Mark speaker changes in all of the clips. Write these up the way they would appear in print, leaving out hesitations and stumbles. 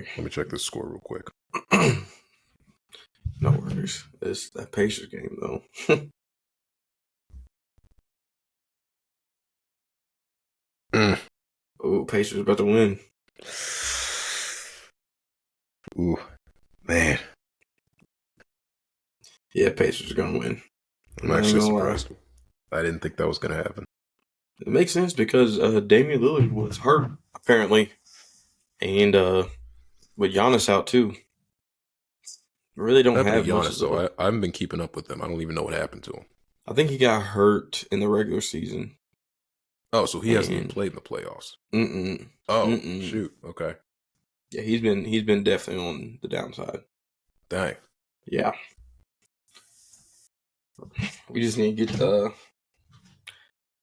Speaker 1: sorry.
Speaker 2: Let me check this score real quick.
Speaker 1: No worries. It's that Pacers game, though. Oh, Pacers about to win.
Speaker 2: Ooh, man.
Speaker 1: Yeah, Pacers are going to win.
Speaker 2: I'm actually surprised. I didn't think that was going to happen.
Speaker 1: It makes sense because Damian Lillard was hurt, apparently. And with Giannis out, too. Really don't have
Speaker 2: Giannis, though. I haven't been keeping up with them. I don't even know what happened to him.
Speaker 1: I think he got hurt in the regular season.
Speaker 2: Oh, so he hasn't even played in the playoffs. Oh, shoot. Okay.
Speaker 1: Yeah, he's been definitely on the downside.
Speaker 2: Dang.
Speaker 1: Yeah. We just need to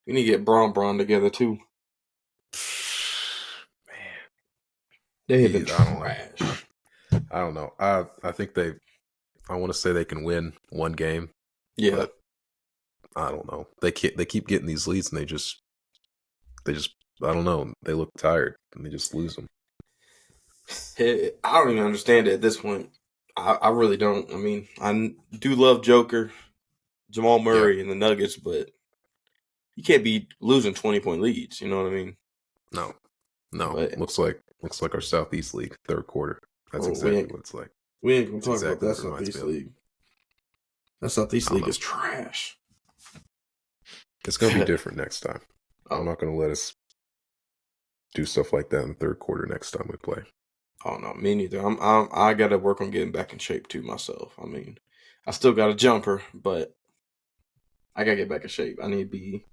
Speaker 1: get Braun together too.
Speaker 2: Man.
Speaker 1: They have been trash.
Speaker 2: I don't know. I think I want to say they can win one game.
Speaker 1: Yeah.
Speaker 2: But I don't know. They keep getting these leads and they just I don't know. They look tired and they just lose them.
Speaker 1: I don't even understand it at this point. I really don't. I mean, I do love Joker, Jamal Murray, and the Nuggets, but you can't be losing 20-point leads. You know what I mean?
Speaker 2: No. But, looks like our Southeast League third quarter. That's exactly what it's like.
Speaker 1: We ain't gonna talk about that Southeast League. That Southeast League is trash.
Speaker 2: It's gonna be different next time. I'm not gonna let us do stuff like that in the third quarter next time we play.
Speaker 1: Oh no, me neither. I got to work on getting back in shape too myself. I mean, I still got a jumper, but I gotta get back in shape. I need to be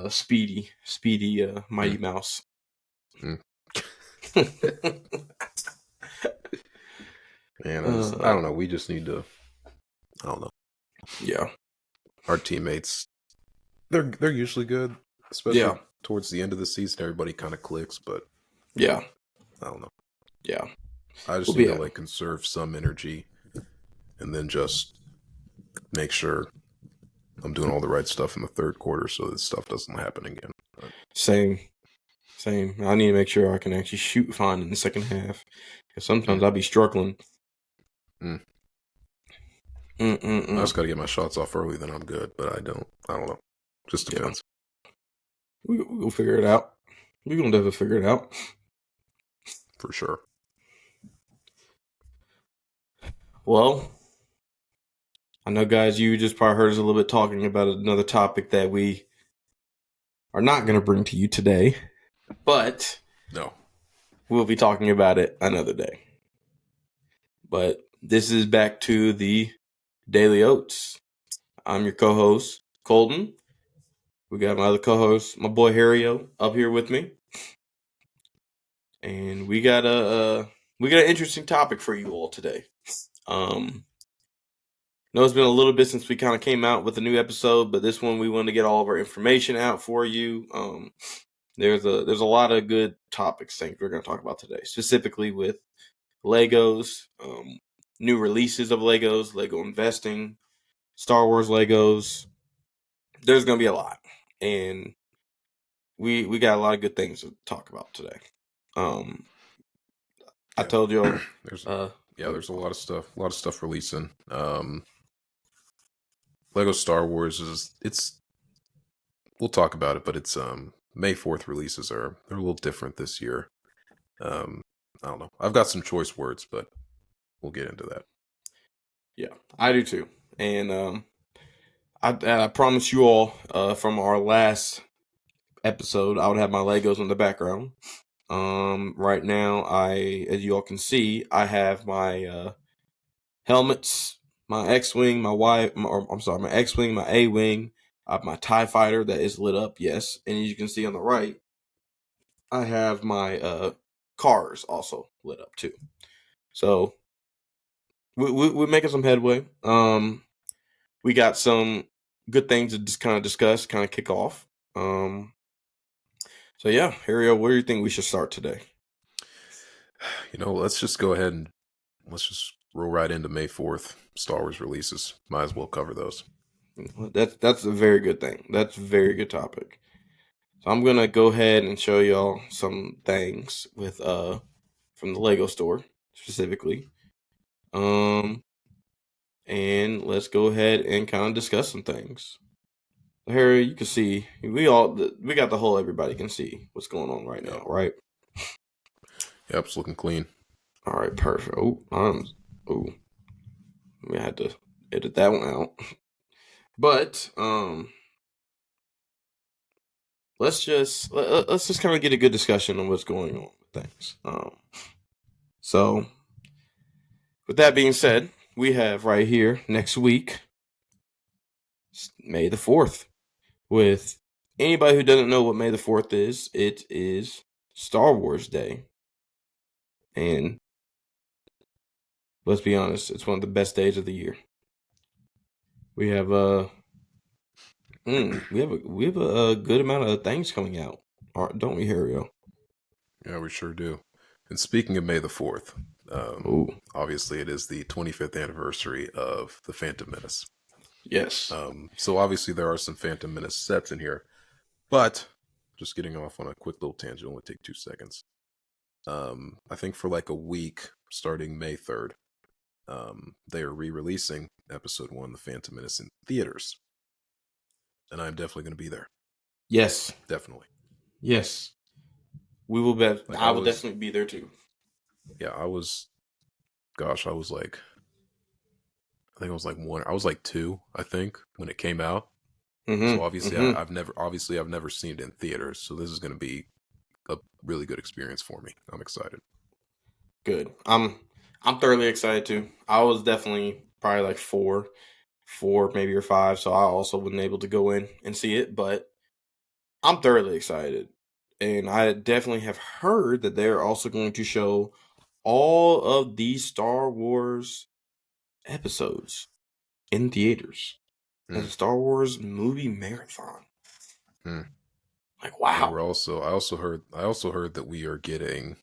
Speaker 1: speedy Mighty Mouse.
Speaker 2: Man, I don't know. We just need to. I don't know.
Speaker 1: Yeah,
Speaker 2: our teammates, they're usually good, especially towards the end of the season. Everybody kind of clicks, but
Speaker 1: yeah,
Speaker 2: I don't know.
Speaker 1: Yeah,
Speaker 2: I just need to conserve some energy, and then just make sure I'm doing all the right stuff in the third quarter, so this stuff doesn't happen again. But.
Speaker 1: Same. I need to make sure I can actually shoot fine in the second half, because sometimes I'll be struggling.
Speaker 2: I just got to get my shots off early, then I'm good. But I don't know. Just depends.
Speaker 1: We'll figure it out. We're gonna definitely figure it out.
Speaker 2: For sure.
Speaker 1: Well, I know, guys, you just probably heard us a little bit talking about another topic that we are not going to bring to you today, but we'll be talking about it another day. But this is back to the Daily Oats. I'm your co-host, Colton. We got my other co-host, my boy Harrio, up here with me, and we got an interesting topic for you all today. I know it's been a little bit since we kind of came out with a new episode, but this one we want to get all of our information out for you. There's a lot of good topics things we're going to talk about today, specifically with Legos, new releases of Legos, Lego investing, Star Wars Legos. There's going to be a lot, and we got a lot of good things to talk about today. I told you
Speaker 2: there's a lot of stuff releasing. Lego Star Wars we'll talk about it, but it's May 4th releases they're a little different this year. I don't know. I've got some choice words, but we'll get into that.
Speaker 1: Yeah, I do too. And I promise you all from our last episode, I would have my Legos in the background. Right now, as you all can see, I have my helmets, my X-Wing, my X-Wing, my A-Wing, I have my TIE Fighter that is lit up, yes. And as you can see on the right, I have my cars also lit up too. So we're making some headway. We got some good things to just kind of discuss, kind of kick off. So yeah, Harrio, where do you think we should start today?
Speaker 2: Let's just go ahead and let's just roll right into May 4th Star Wars releases. Might as well cover those.
Speaker 1: That's a very good thing. That's a very good topic. So I'm gonna go ahead and show y'all some things with from the Lego store specifically. And let's go ahead and kind of discuss some things. Harry, you can see we got the whole everybody can see what's going on right now, right?
Speaker 2: Yep, it's looking clean.
Speaker 1: All right, perfect. We had to edit that one out. But let's just kind of get a good discussion on what's going on with things. So with that being said, we have right here next week, May the 4th. With anybody who doesn't know what May the 4th is, it is Star Wars Day. And let's be honest, it's one of the best days of the year. We have we have a good amount of things coming out, don't we, Harry?
Speaker 2: Yeah, we sure do. And speaking of May the 4th, obviously it is the 25th anniversary of The Phantom Menace.
Speaker 1: Yes.
Speaker 2: So obviously there are some Phantom Menace sets in here, but just getting off on a quick little tangent, only take 2 seconds. I think for like a week, starting May 3rd, they are re-releasing Episode 1, The Phantom Menace, in theaters. And I'm definitely going to be there.
Speaker 1: Yes.
Speaker 2: Definitely.
Speaker 1: Yes. We will bet. I will definitely be there too.
Speaker 2: Yeah, I was like, I think I was like 1, I was like 2, I think, when it came out. So obviously I've never seen it in theaters. So this is going to be a really good experience for me. I'm excited.
Speaker 1: Good. I'm thoroughly excited too. I was definitely probably like four maybe or 5, so I also wasn't able to go in and see it, but I'm thoroughly excited. And I definitely have heard that they're also going to show all of these Star Wars episodes in theaters as a Star Wars movie marathon. Like, wow.
Speaker 2: And I also heard that we are getting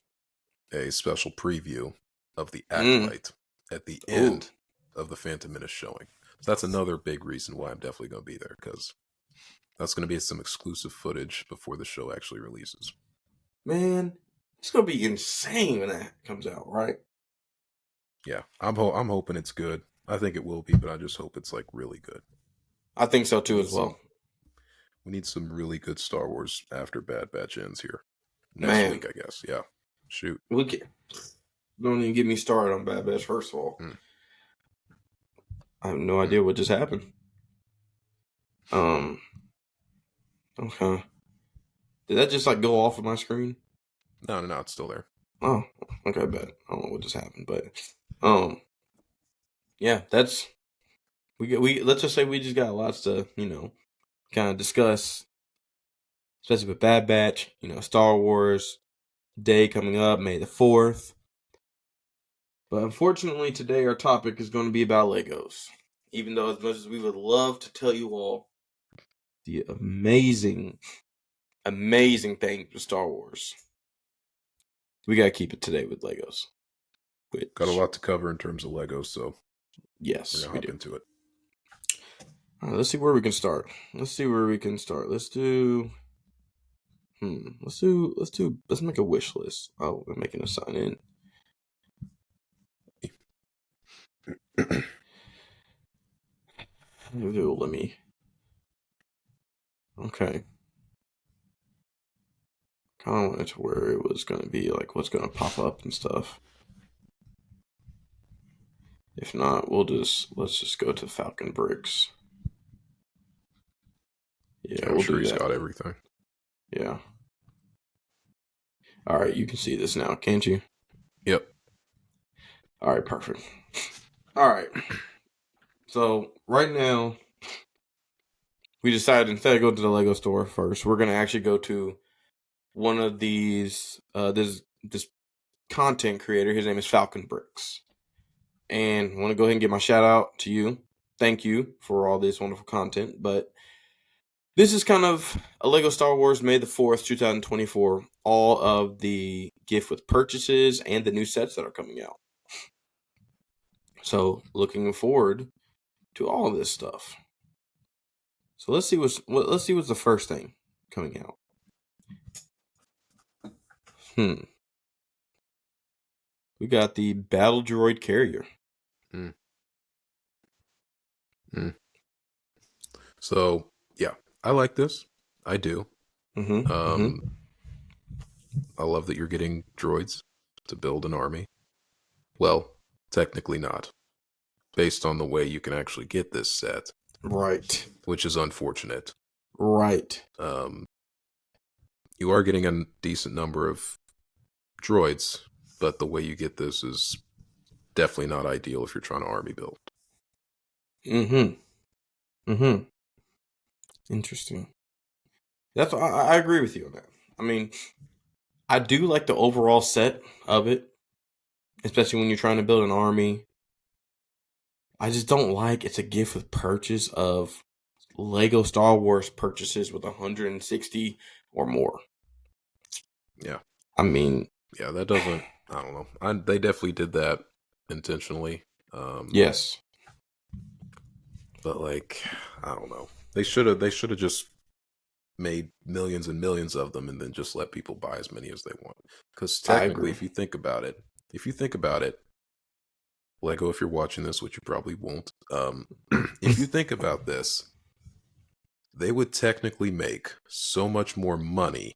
Speaker 2: a special preview of the Acolyte at the end of the Phantom Menace showing. So that's another big reason why I'm definitely going to be there, because that's going to be some exclusive footage before the show actually releases.
Speaker 1: Man, it's going to be insane when that comes out, right?
Speaker 2: Yeah, I'm hoping it's good. I think it will be, but I just hope it's like really good.
Speaker 1: I think so too as well.
Speaker 2: We need some really good Star Wars after Bad Batch ends here. Next week, I guess. Yeah. Shoot.
Speaker 1: Don't even get me started on Bad Batch, first of all. I have no idea what just happened. Okay. Did that just like go off of my screen?
Speaker 2: No, it's still there.
Speaker 1: Oh, okay, bad. I don't know what just happened, but yeah, that's we let's just say we just got lots to, kind of discuss, especially with Bad Batch, Star Wars Day coming up, May the 4th. But unfortunately today our topic is going to be about Legos. Even though as much as we would love to tell you all the amazing thing with Star Wars, we gotta keep it today with Legos.
Speaker 2: Got a lot to cover in terms of Legos, so
Speaker 1: yes,
Speaker 2: we're gonna hop into it.
Speaker 1: All right, let's see where we can start. Let's make a wish list. Oh, I'm making a sign in. Let me. Okay. Kind of wanted to where it was going to be like what's going to pop up and stuff. If not, let's just go to Falcon Bricks. Yeah,
Speaker 2: I'm sure he's got everything.
Speaker 1: Yeah. All right, you can see this now, can't you?
Speaker 2: Yep.
Speaker 1: All right, perfect. All right. So right now, we decided instead of going to the Lego store first, we're gonna actually go to one of these. This content creator. His name is Falcon Bricks, and I want to go ahead and give my shout out to you. Thank you for all this wonderful content. But this is kind of a Lego Star Wars May the 4th, 2024. All of the gift with purchases and the new sets that are coming out. So looking forward to all of this stuff. So let's see what's the first thing coming out. We got the Battle Droid Carrier.
Speaker 2: Mm. Mm. So yeah, I like this. I do.
Speaker 1: Mm-hmm. Mm-hmm.
Speaker 2: Um, I love that you're getting droids to build an army. Well, technically not, based on the way you can actually get this set,
Speaker 1: Right.
Speaker 2: which is unfortunate.
Speaker 1: Right.
Speaker 2: Um, you are getting a decent number of droids, but the way you get this is definitely not ideal if you're trying to army build.
Speaker 1: Mm-hmm. Mm-hmm. Interesting. I agree with you on that. I mean, I do like the overall set of it, especially when you're trying to build an army. I just don't like it's a gift with purchase of Lego Star Wars purchases with 160 or more.
Speaker 2: Yeah,
Speaker 1: I mean,
Speaker 2: yeah, that doesn't. I don't know. They definitely did that intentionally.
Speaker 1: yes,
Speaker 2: But like, I don't know. They should have just made millions and millions of them and then just let people buy as many as they want. Because
Speaker 1: I
Speaker 2: technically,
Speaker 1: agree.
Speaker 2: if you think about it, Lego, if you're watching this, which you probably won't, if you think about this, they would technically make so much more money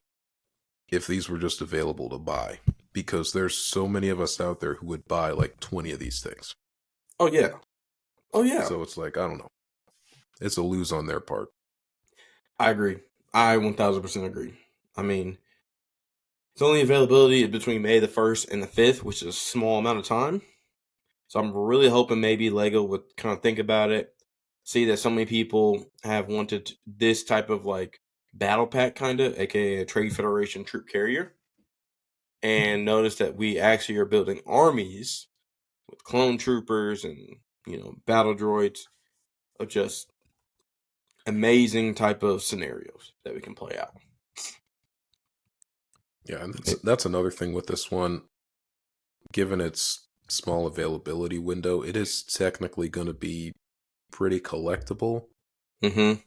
Speaker 2: if these were just available to buy. Because there's so many of us out there who would buy like 20 of these things.
Speaker 1: Oh yeah. Oh yeah.
Speaker 2: So it's like, I don't know. It's a lose on their part.
Speaker 1: I agree. I 1000% agree. I mean, it's only availability between May the 1st and the 5th, which is a small amount of time. So I'm really hoping maybe Lego would kind of think about it, see that so many people have wanted this type of like battle pack, kind of, aka a Trade Federation troop carrier, and notice that we actually are building armies with clone troopers and battle droids of just amazing type of scenarios that we can play out.
Speaker 2: Yeah, and that's another thing with this one. Given its small availability window, it is technically going to be pretty collectible.
Speaker 1: Mm-hmm.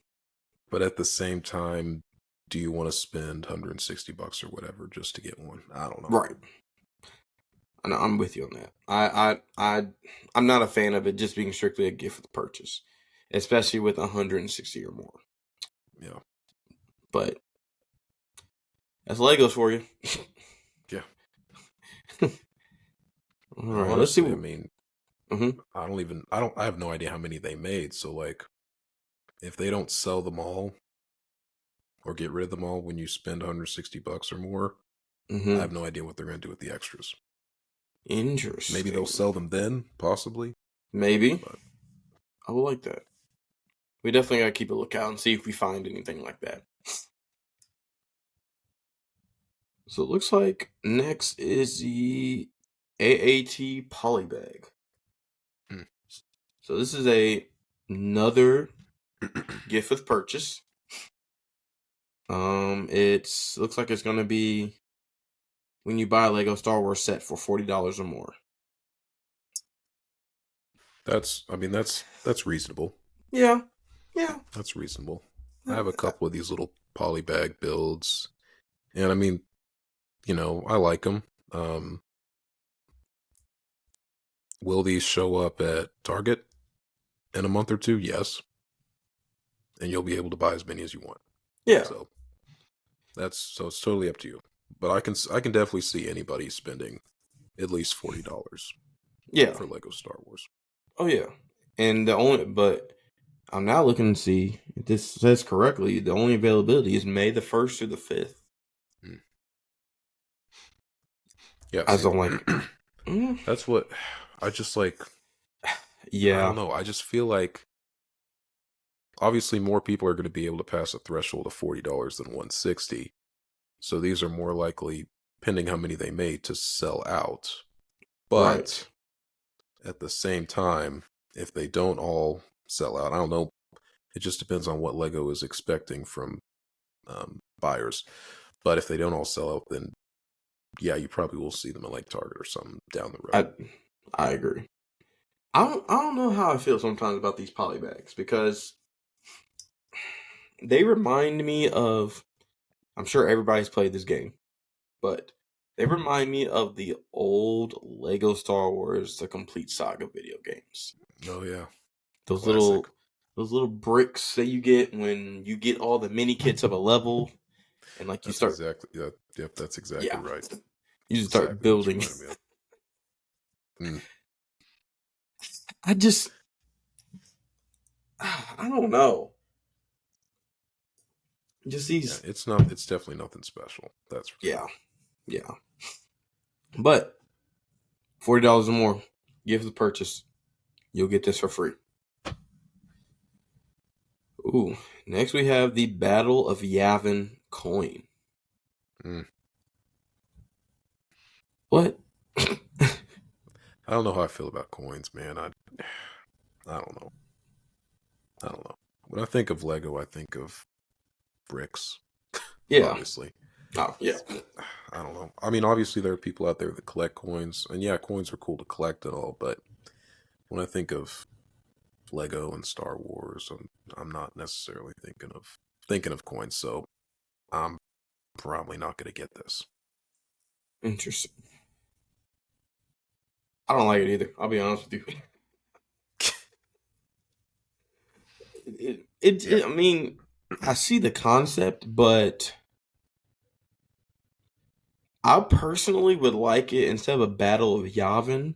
Speaker 2: But at the same time, do you want to spend $160 or whatever just to get one? I don't know.
Speaker 1: Right. And I'm with you on that. I'm not a fan of it just being strictly a gift with purchase, especially with 160 or more.
Speaker 2: Yeah.
Speaker 1: But that's Legos for you.
Speaker 2: Yeah.
Speaker 1: All right, let's see.
Speaker 2: Honestly, I mean,
Speaker 1: Mm-hmm.
Speaker 2: I have no idea how many they made. So, like, if they don't sell them all or get rid of them all when you spend $160 or more, I
Speaker 1: Mm-hmm.
Speaker 2: have no idea what they're going to do with the extras. Maybe they'll
Speaker 1: Interesting.
Speaker 2: sell them then, possibly.
Speaker 1: Maybe.
Speaker 2: But
Speaker 1: I would like that. We definitely gotta keep a lookout and see if we find anything like that. So it looks like next is the AAT Polybag.
Speaker 2: hmm.
Speaker 1: So this is another gift with purchase. It's looks like it's gonna be when you buy a Lego Star Wars set for $40 or more.
Speaker 2: That's reasonable.
Speaker 1: Yeah, yeah.
Speaker 2: That's reasonable. I have a
Speaker 1: Uh,
Speaker 2: couple of these little polybag builds, and I mean, I like them. Will these show up at Target in a month or two? Yes, and you'll be able to buy as many as you want.
Speaker 1: yeah,
Speaker 2: So it's totally up to you. But I can definitely see anybody spending at least $40
Speaker 1: yeah.
Speaker 2: for Lego Star Wars.
Speaker 1: Oh yeah. And but I'm now looking to see if this says correctly. The only availability is May the 1st through the 5th.
Speaker 2: Hmm. Yeah,
Speaker 1: I just
Speaker 2: see,
Speaker 1: don't like. Mm,
Speaker 2: that's what I just like. I
Speaker 1: yeah,
Speaker 2: don't know. I just feel like obviously more people are going to be able to pass a threshold of $40 than 160. So these are more likely, depending how many they made, to sell out. But
Speaker 1: right.
Speaker 2: at the same time, if they don't all sell out, I don't know. It just depends on what Lego is expecting from buyers. But if they don't all sell out, then yeah, you probably will see them at like Target or something down the road.
Speaker 1: I I agree. I don't know how I feel sometimes about these polybags because they remind me of. I'm sure everybody's played this game, but They remind me of the old Lego Star Wars: The Complete Saga video games.
Speaker 2: Oh yeah,
Speaker 1: Those
Speaker 2: classic.
Speaker 1: little bricks that you get when you get all the mini kits of a level, and like you
Speaker 2: That's
Speaker 1: start,
Speaker 2: exactly yeah. Yep, that's exactly
Speaker 1: yeah,
Speaker 2: right.
Speaker 1: you
Speaker 2: That's
Speaker 1: just start
Speaker 2: exactly what you
Speaker 1: building.
Speaker 2: reminded me of. Mm,
Speaker 1: I just, I don't know. Just
Speaker 2: yeah,
Speaker 1: these,
Speaker 2: it's not. It's definitely nothing special. That's for
Speaker 1: yeah,
Speaker 2: sure.
Speaker 1: yeah. But $40 or more, gift the purchase, you'll get this for free. Ooh, next we have the Battle of Yavin coin.
Speaker 2: Mm.
Speaker 1: What?
Speaker 2: I don't know how I feel about coins, man. I don't know. I don't know. When I think of Lego, I think of bricks,
Speaker 1: Yeah.
Speaker 2: obviously.
Speaker 1: Oh, yeah.
Speaker 2: I don't know. I mean, obviously there are people out there that collect coins, and yeah, coins are cool to collect and all, but when I think of Lego and Star Wars, I'm not necessarily thinking of coins, so I'm probably not going to get this.
Speaker 1: Interesting. I don't like it either. I'll be honest with you.
Speaker 2: Yeah.
Speaker 1: I mean, I see the concept, but I personally would like it instead of a Battle of Yavin. I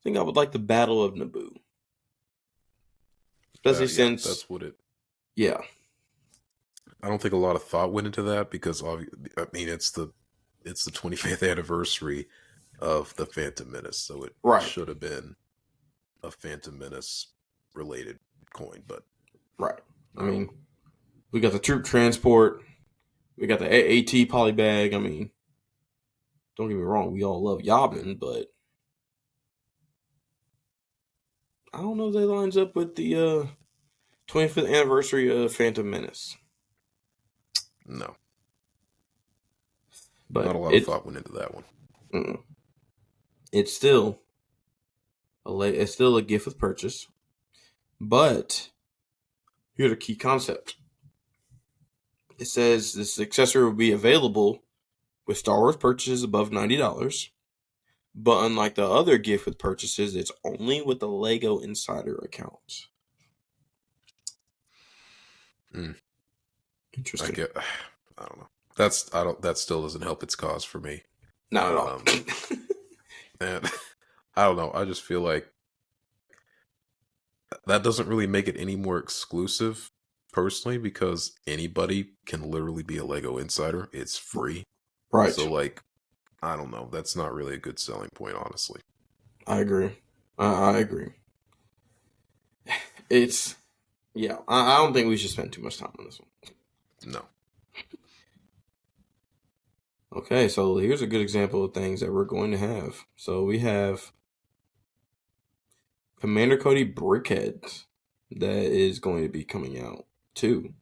Speaker 1: think I would like the Battle of Naboo, especially
Speaker 2: Yeah,
Speaker 1: since,
Speaker 2: that's what it.
Speaker 1: yeah,
Speaker 2: I don't think a lot of thought went into that because I mean it's the 25th anniversary of the Phantom Menace, so it
Speaker 1: right,
Speaker 2: should have been a Phantom Menace related coin, but
Speaker 1: right. I
Speaker 2: I don't
Speaker 1: mean,
Speaker 2: know.
Speaker 1: we got the troop transport, we got the AAT polybag. I mean, don't get me wrong, we all love
Speaker 2: Mm,
Speaker 1: Yavin, but I don't know if that lines up with the 25th anniversary of Phantom Menace.
Speaker 2: no, not a
Speaker 1: But
Speaker 2: lot of thought went into that one.
Speaker 1: mm, it's still it's still a gift with purchase. But here's a key concept. It says this accessory will be available with Star Wars purchases above $90. But unlike the other gift with purchases, it's only with the Lego Insider account.
Speaker 2: Mm, I
Speaker 1: Interesting.
Speaker 2: get. I don't know. That's I don't. That still doesn't help its cause for me.
Speaker 1: Not at all.
Speaker 2: Um, and I don't know. I just feel like that doesn't really make it any more exclusive, personally, because anybody can literally be a Lego insider. It's free.
Speaker 1: Right.
Speaker 2: So like, I don't know. That's not really a good selling point, honestly.
Speaker 1: I agree. I agree. It's, yeah, I don't think we should spend too much time on this one.
Speaker 2: No.
Speaker 1: Okay, so here's a good example of things that we're going to have. So we have Commander Cody Brickheads that is going to be coming out too.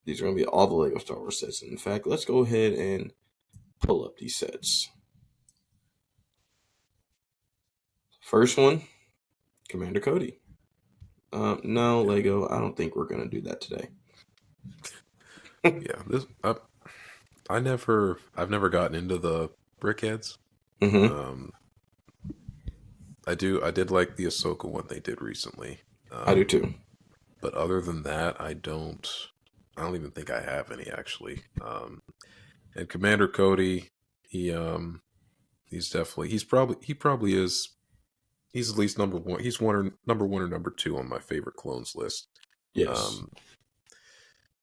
Speaker 1: These are going to be all the Lego Star Wars sets. In fact, let's go ahead and pull up these sets. First one, Commander Cody. No,
Speaker 2: Yeah.
Speaker 1: Lego, I don't think we're going to do that today.
Speaker 2: Yeah. I've never gotten into the brickheads.
Speaker 1: Mm-hmm.
Speaker 2: Um, I did like the Ahsoka one they did recently.
Speaker 1: I do too.
Speaker 2: But other than that, I don't even think I have any actually. And Commander Cody, he he probably is he's at least number one. He's number one or number two on my favorite clones list.
Speaker 1: Yes.
Speaker 2: Um,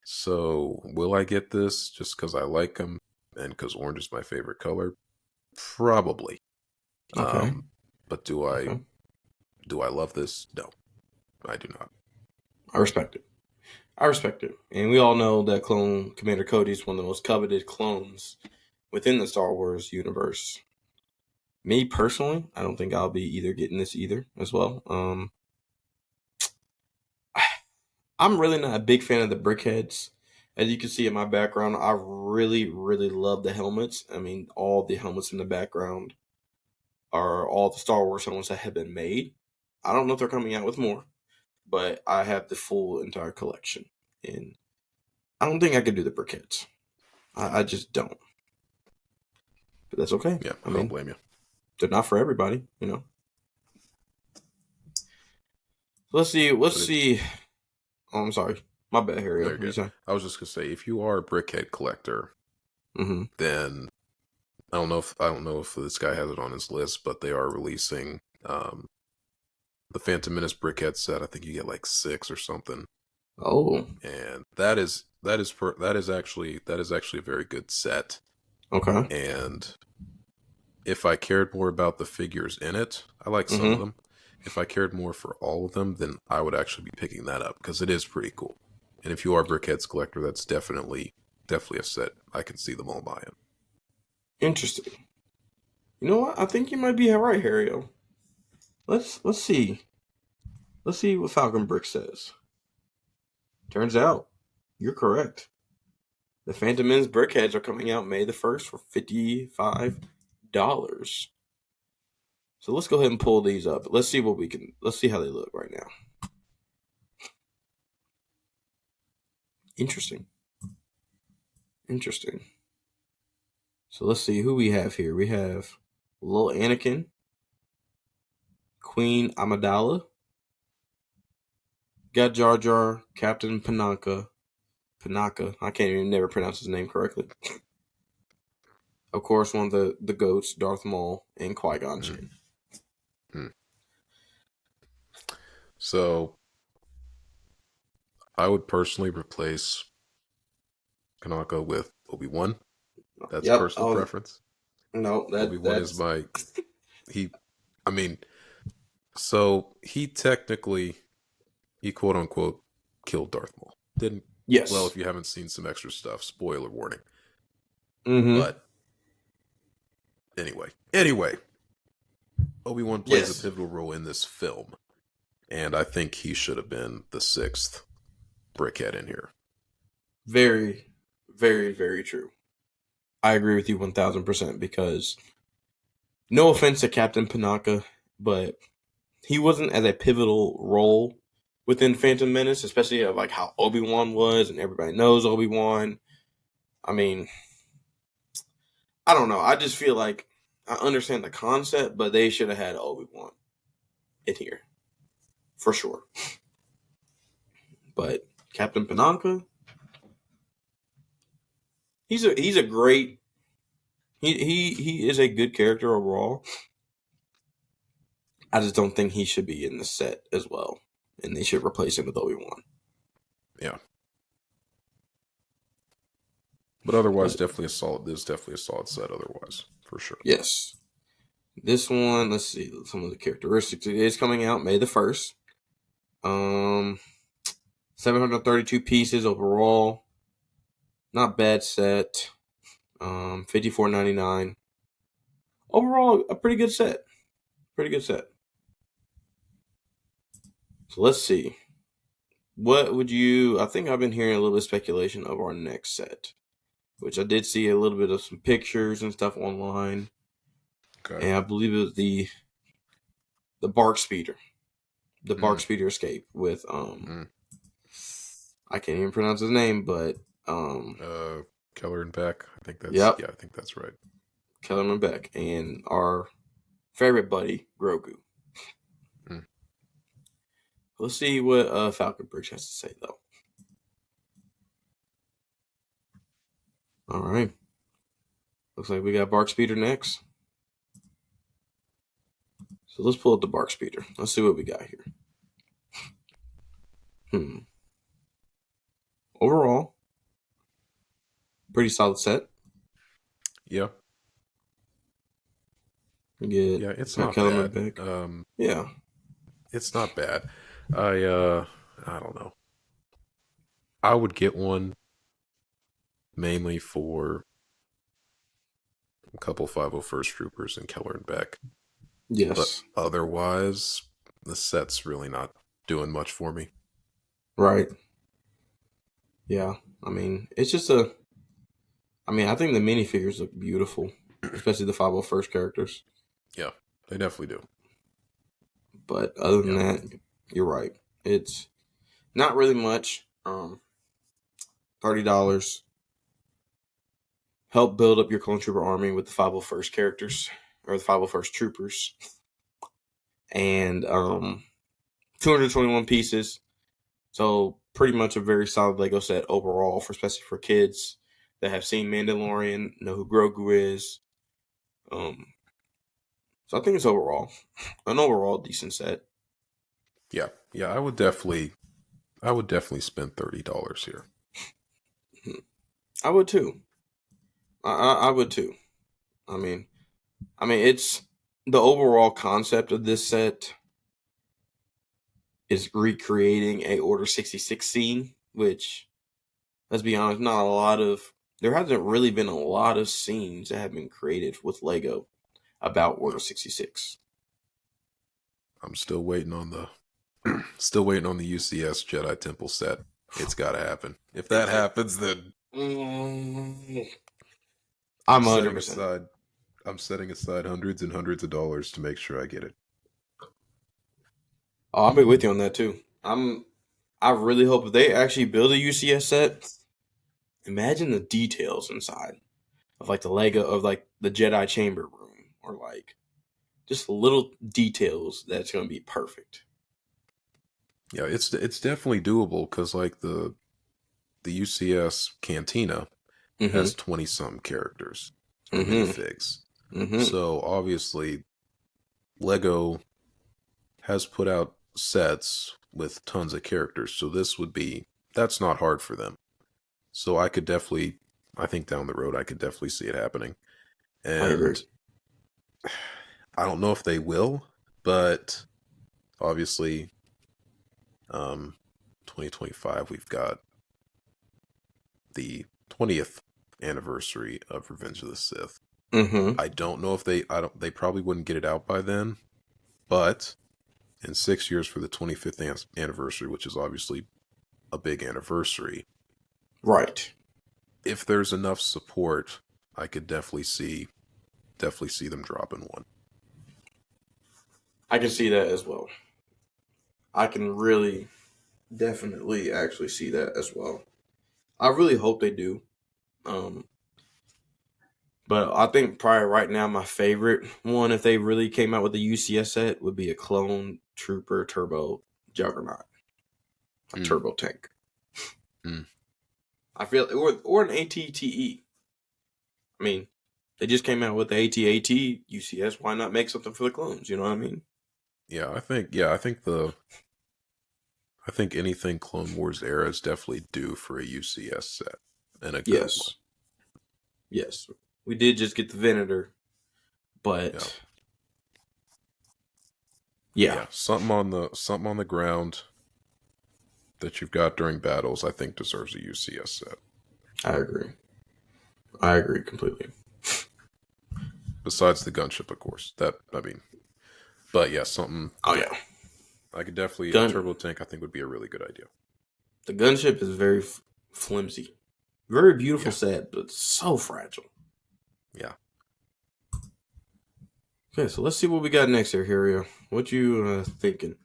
Speaker 2: so will I get this just because I like him and because orange is my favorite color? Probably.
Speaker 1: Okay.
Speaker 2: Um, but
Speaker 1: Okay.
Speaker 2: do I love this? No, I do not.
Speaker 1: I respect it. I respect it. And we all know that clone Commander Cody is one of the most coveted clones within the Star Wars universe. Me personally, I don't think I'll be either getting this either as well. I'm really not a big fan of the brickheads. As you can see in my background, I really, really love the helmets. I mean, all the helmets in the background are all the Star Wars helmets that have been made. I don't know if they're coming out with more, but I have the full entire collection. And I don't think I could do the briquettes. I just don't. but that's okay.
Speaker 2: Yeah,
Speaker 1: I
Speaker 2: I don't
Speaker 1: mean,
Speaker 2: blame you.
Speaker 1: they're not for everybody, Let's see. Let's
Speaker 2: But it,
Speaker 1: see. Oh, I'm sorry. My bad, Harry.
Speaker 2: no,
Speaker 1: What
Speaker 2: you're
Speaker 1: you
Speaker 2: good.
Speaker 1: say?
Speaker 2: I was just gonna say, if you are a Brickhead collector,
Speaker 1: Mm-hmm.
Speaker 2: then I don't know if this guy has it on his list, but they are releasing the Phantom Menace Brickhead set. I think you get like 6 or something,
Speaker 1: Oh,
Speaker 2: and that is actually a very good set.
Speaker 1: okay.
Speaker 2: And if I cared more about the figures in it, I like some of
Speaker 1: Mm-hmm.
Speaker 2: them. If I cared more for all of them, then I would actually be picking that up because it is pretty cool. And if you are a Brickheads collector, that's definitely a set I can see them all buying.
Speaker 1: Interesting. You know what? I think you might be right, Harry. Let's see. Let's see what Falcon Brick says. Turns out you're correct. The Phantom Men's Brickheads are coming out May the 1st for $55. So let's go ahead and pull these up. Let's see let's see how they look right now. Interesting. Interesting. So let's see who we have here. We have Lil Anakin, Queen Amidala, got Jar Jar, Captain Panaka. Panaka. I can't even never pronounce his name correctly. Of course, one of the goats, Darth Maul, and Qui-Gon
Speaker 2: Mm.
Speaker 1: Jinn.
Speaker 2: Mm. So I would personally replace Kanaka with Obi-Wan. That's
Speaker 1: Yep.
Speaker 2: personal preference.
Speaker 1: No,
Speaker 2: Obi-Wan is
Speaker 1: that's
Speaker 2: my he I mean, so he quote unquote killed Darth Maul. Didn't well,
Speaker 1: yes.
Speaker 2: if you haven't seen some extra stuff, spoiler warning.
Speaker 1: Mm-hmm.
Speaker 2: But anyway, Obi-Wan plays a
Speaker 1: Yes.
Speaker 2: pivotal role in this film, and I think he should have been the 6th brickhead in here.
Speaker 1: Very, very, very true. I agree with you 1000% because no offense to Captain Panaka, but he wasn't as a pivotal role within Phantom Menace, especially of like how Obi-Wan was and everybody knows Obi-Wan. I mean, I don't know. I just feel like I understand the concept, but they should have had Obi-Wan in here for sure. But Captain Panaka, he's a great he is a good character overall. I just don't think he should be in the set as well, and they should replace him with Obi-Wan.
Speaker 2: Yeah. But otherwise,
Speaker 1: But
Speaker 2: definitely a solid. This is definitely a solid set. Otherwise, for sure.
Speaker 1: yes, this one. Let's see some of the characteristics. It is coming out May the 1st. 732 pieces overall. Not bad set. 54.99. Overall, a pretty good set. Pretty good set. So let's see. What would you? I think I've been hearing a little bit of speculation of our next set, which I did see a little bit of some pictures and stuff online,
Speaker 2: Okay.
Speaker 1: and I believe it was the Bark Speeder, the Bark Speeder Escape with
Speaker 2: Mm.
Speaker 1: I can't even pronounce his name, but
Speaker 2: Keller and Beck. I think that's
Speaker 1: yep,
Speaker 2: yeah. I think that's right.
Speaker 1: Kellerman Beck and our favorite buddy Grogu.
Speaker 2: Mm.
Speaker 1: Let's see what Falcon Bridge has to say though. All right, looks like we got Bark Speeder next. So let's pull up the Bark Speeder. Let's see what we got here. Overall, pretty solid set.
Speaker 2: Yeah.
Speaker 1: We get
Speaker 2: Yeah. It's
Speaker 1: got
Speaker 2: not
Speaker 1: Kellerman
Speaker 2: bad.
Speaker 1: Beck. Yeah.
Speaker 2: It's not bad. I don't know. I would get one mainly for a couple 501st Troopers and Keller and Beck. But
Speaker 1: Yes.
Speaker 2: otherwise, the set's really not doing much for me.
Speaker 1: Right. Yeah. I mean, it's just a. I mean, I think the minifigures look beautiful, especially the 501st characters.
Speaker 2: Yeah, they definitely do.
Speaker 1: But other than
Speaker 2: Yeah.
Speaker 1: that, you're right. It's not really much. $30. help build up your clone trooper army with the 501st characters or the 501st troopers, and 221 pieces. So pretty much a very solid Lego set overall, for especially for kids that have seen Mandalorian, know who Grogu is. So I think it's an overall decent set.
Speaker 2: Yeah, yeah, I would definitely spend $30 here.
Speaker 1: I would too. I would too. I mean, it's the overall concept of this set is recreating a Order 66 scene, which, let's be honest, not a lot of. There hasn't really been a lot of scenes that have been created with Lego about Order 66.
Speaker 2: I'm still waiting on the still waiting on the UCS Jedi Temple set. It's got to happen. If that happens, then
Speaker 1: I'm
Speaker 2: setting
Speaker 1: 100%.
Speaker 2: aside I'm setting aside hundreds and hundreds of dollars to make sure I get it.
Speaker 1: Oh, I'll be with you on that too. I really hope if they actually build a UCS set, imagine the details inside of like the Lego of like the Jedi chamber room, or like just little details that's going to be perfect.
Speaker 2: Yeah, it's definitely doable because like the UCS Cantina
Speaker 1: Mm-hmm.
Speaker 2: has 20 some characters or
Speaker 1: Mm-hmm.
Speaker 2: minifigs.
Speaker 1: Mm-hmm.
Speaker 2: So obviously Lego has put out sets with tons of characters. So that's not hard for them. So I think down the road I could definitely see it happening.
Speaker 1: I agree.
Speaker 2: And I don't know if they will, but obviously 2025 we've got the 20th anniversary of Revenge of the Sith.
Speaker 1: Mm-hmm.
Speaker 2: I don't know if they probably wouldn't get it out by then, but in 6 years for the 25th anniversary, which is obviously a big anniversary,
Speaker 1: Right.
Speaker 2: if there's enough support, I could definitely see them dropping one.
Speaker 1: I can see that as well. I can really, definitely actually see that as well. I really hope they do. But I think probably right now my favorite one, if they really came out with a UCS set, would be a Clone Trooper Turbo Juggernaut, a turbo tank. I feel, or an AT-ATE. I mean, they just came out with the AT-AT UCS. Why not make something for the clones? You know what I mean?
Speaker 2: Yeah, I think anything Clone Wars era is definitely due for a UCS set and a good one.
Speaker 1: Yes. We did just get the Venator, but yeah.
Speaker 2: something on the ground that you've got during battles, I think deserves a UCS set.
Speaker 1: I agree completely.
Speaker 2: Besides the gunship, of course. But yeah, something.
Speaker 1: Oh yeah,
Speaker 2: I could definitely a turbo tank. I think would be a really good idea.
Speaker 1: The gunship is very flimsy, very beautiful set, but so fragile.
Speaker 2: Yeah.
Speaker 1: Okay, so let's see what we got next here, Hirio. What you thinking?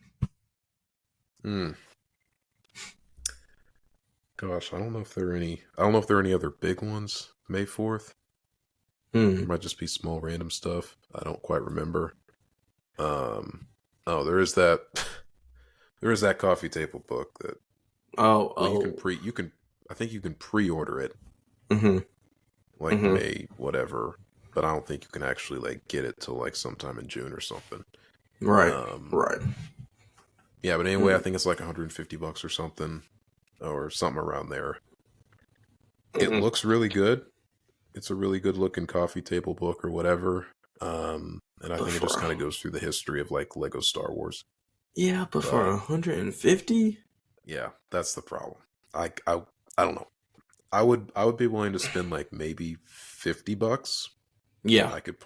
Speaker 2: Gosh, I don't know if there are any other big ones May 4th. There might just be small random stuff. I don't quite remember. There is that coffee table book that you can I think you can pre-order it. May whatever, but I don't think you can actually like get it till like sometime in June or something.
Speaker 1: Right. Right.
Speaker 2: Yeah, but anyway, I think it's like $150 or something around there. It looks really good. It's a really good looking coffee table book or whatever. And I think it just kind of goes through the history of like Lego Star Wars.
Speaker 1: Yeah, but for 150?
Speaker 2: Yeah, that's the problem. I don't know. I would be willing to spend like maybe $50.
Speaker 1: Yeah,
Speaker 2: I could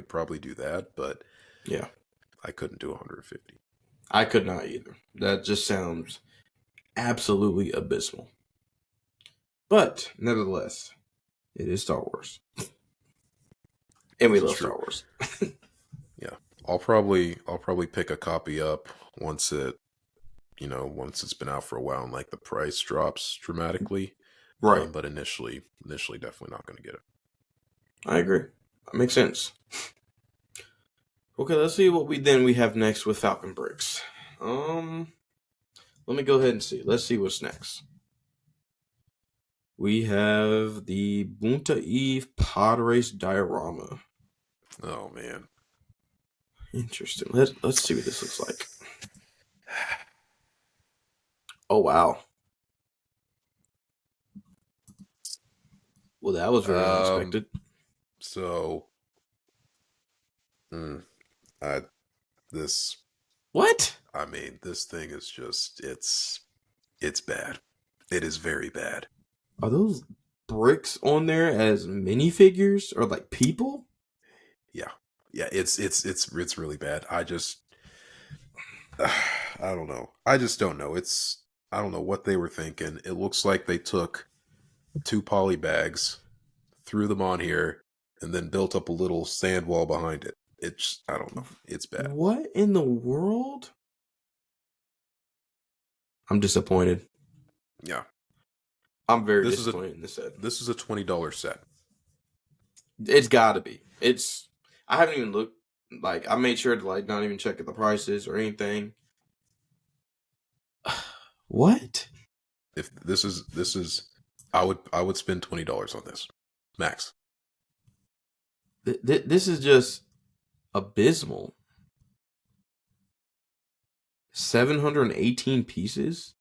Speaker 2: probably do that, but
Speaker 1: yeah,
Speaker 2: I couldn't do 150.
Speaker 1: I could not either. That just sounds absolutely abysmal. But nevertheless, it is Star Wars, and we love Star Wars.
Speaker 2: Yeah, I'll probably pick a copy up once it's been out for a while and like the price drops dramatically.
Speaker 1: Right.
Speaker 2: But initially definitely not going to get it.
Speaker 1: I agree. That makes sense. Okay, let's see what we have next with Falcon Bricks. Let me go ahead and see. Let's see what's next. We have the Bunta Eve Pod Race Diorama.
Speaker 2: Oh man.
Speaker 1: Interesting. Let's see what this looks like. Oh wow. Well, that was very unexpected.
Speaker 2: So, I this
Speaker 1: What?
Speaker 2: I mean, this thing is just it's bad. It is very bad.
Speaker 1: Are those bricks on there as minifigures or like people?
Speaker 2: Yeah. Yeah, it's really bad. I don't know. I just don't know. I don't know what they were thinking. It looks like they took 2 poly bags, threw them on here, and then built up a little sand wall behind it. It's I don't know. It's bad.
Speaker 1: What in the world? I'm disappointed.
Speaker 2: Yeah.
Speaker 1: I'm very
Speaker 2: This is a
Speaker 1: disappointed in this set.
Speaker 2: this is a $20 set.
Speaker 1: It's got to be. It's. I haven't even looked. Like I made sure to like not even check the prices or anything. What?
Speaker 2: If this is I would spend $20 on this. Max.
Speaker 1: This is just abysmal. 718 pieces.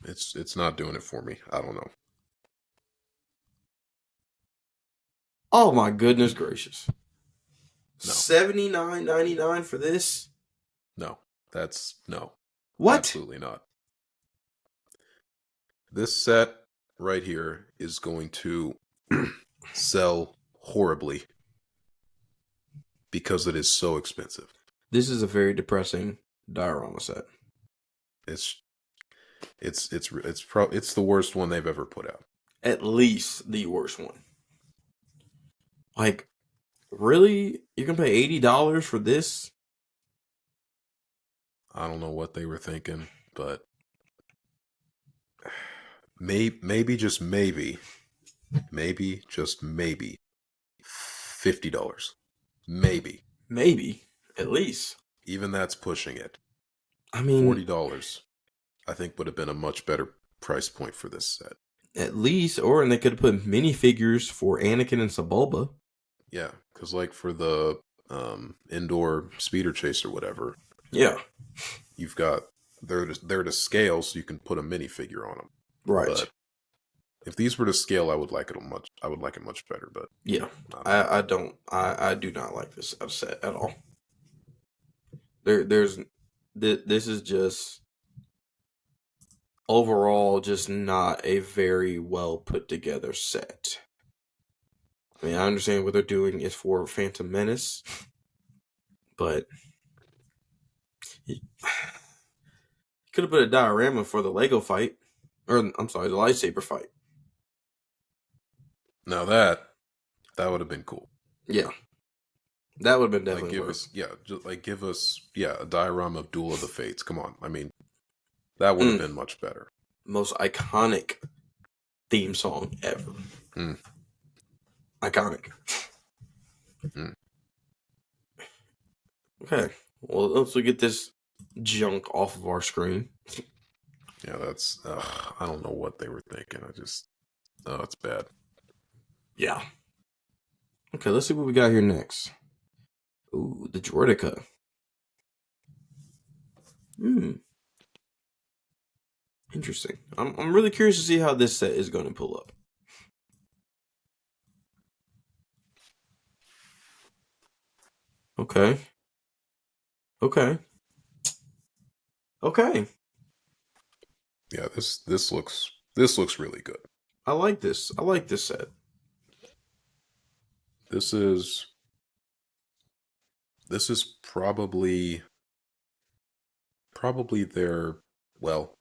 Speaker 2: It's not doing it for me. I don't know.
Speaker 1: Oh my goodness gracious.
Speaker 2: No.
Speaker 1: $79.99 for this?
Speaker 2: No. That's no.
Speaker 1: What?
Speaker 2: Absolutely not. This set right here is going to sell horribly because it is so expensive.
Speaker 1: This is a very depressing diorama set.
Speaker 2: It's the worst one they've ever put out.
Speaker 1: At least the worst one. Like, really? You can pay $80 for this?
Speaker 2: I don't know what they were thinking, but maybe just maybe $50. Maybe.
Speaker 1: Maybe. At least.
Speaker 2: Even that's pushing it.
Speaker 1: I mean,
Speaker 2: $40 I think would have been a much better price point for this set.
Speaker 1: at least, and they could have put minifigures for Anakin and Sebulba.
Speaker 2: Yeah, because like for the indoor speeder chase or whatever,
Speaker 1: Yeah.
Speaker 2: you've got they're to scale, so you can put a minifigure on them.
Speaker 1: Right.
Speaker 2: But if these were to scale, I would like it much better. But
Speaker 1: yeah, I do not like this set at all. This is just overall just not a very well put together set. I mean, I understand what they're doing is for Phantom Menace, but you could have put a diorama for the Lego fight, or I'm sorry, the lightsaber fight.
Speaker 2: Now that would have been cool.
Speaker 1: Yeah, that would have been definitely
Speaker 2: give us a diorama of Duel of the Fates. Come on, I mean, that would have been much better.
Speaker 1: Most iconic theme song ever. Iconic. Okay, well, let's get this junk off of our screen.
Speaker 2: Yeah, that's I don't know what they were thinking. It's bad.
Speaker 1: Yeah. Okay, let's see what we got here next. Ooh, the Droideka. Interesting. I'm really curious to see how this set is going to pull up. Okay.
Speaker 2: Yeah, this looks really good.
Speaker 1: I like this. I like this set.
Speaker 2: This is probably their, well,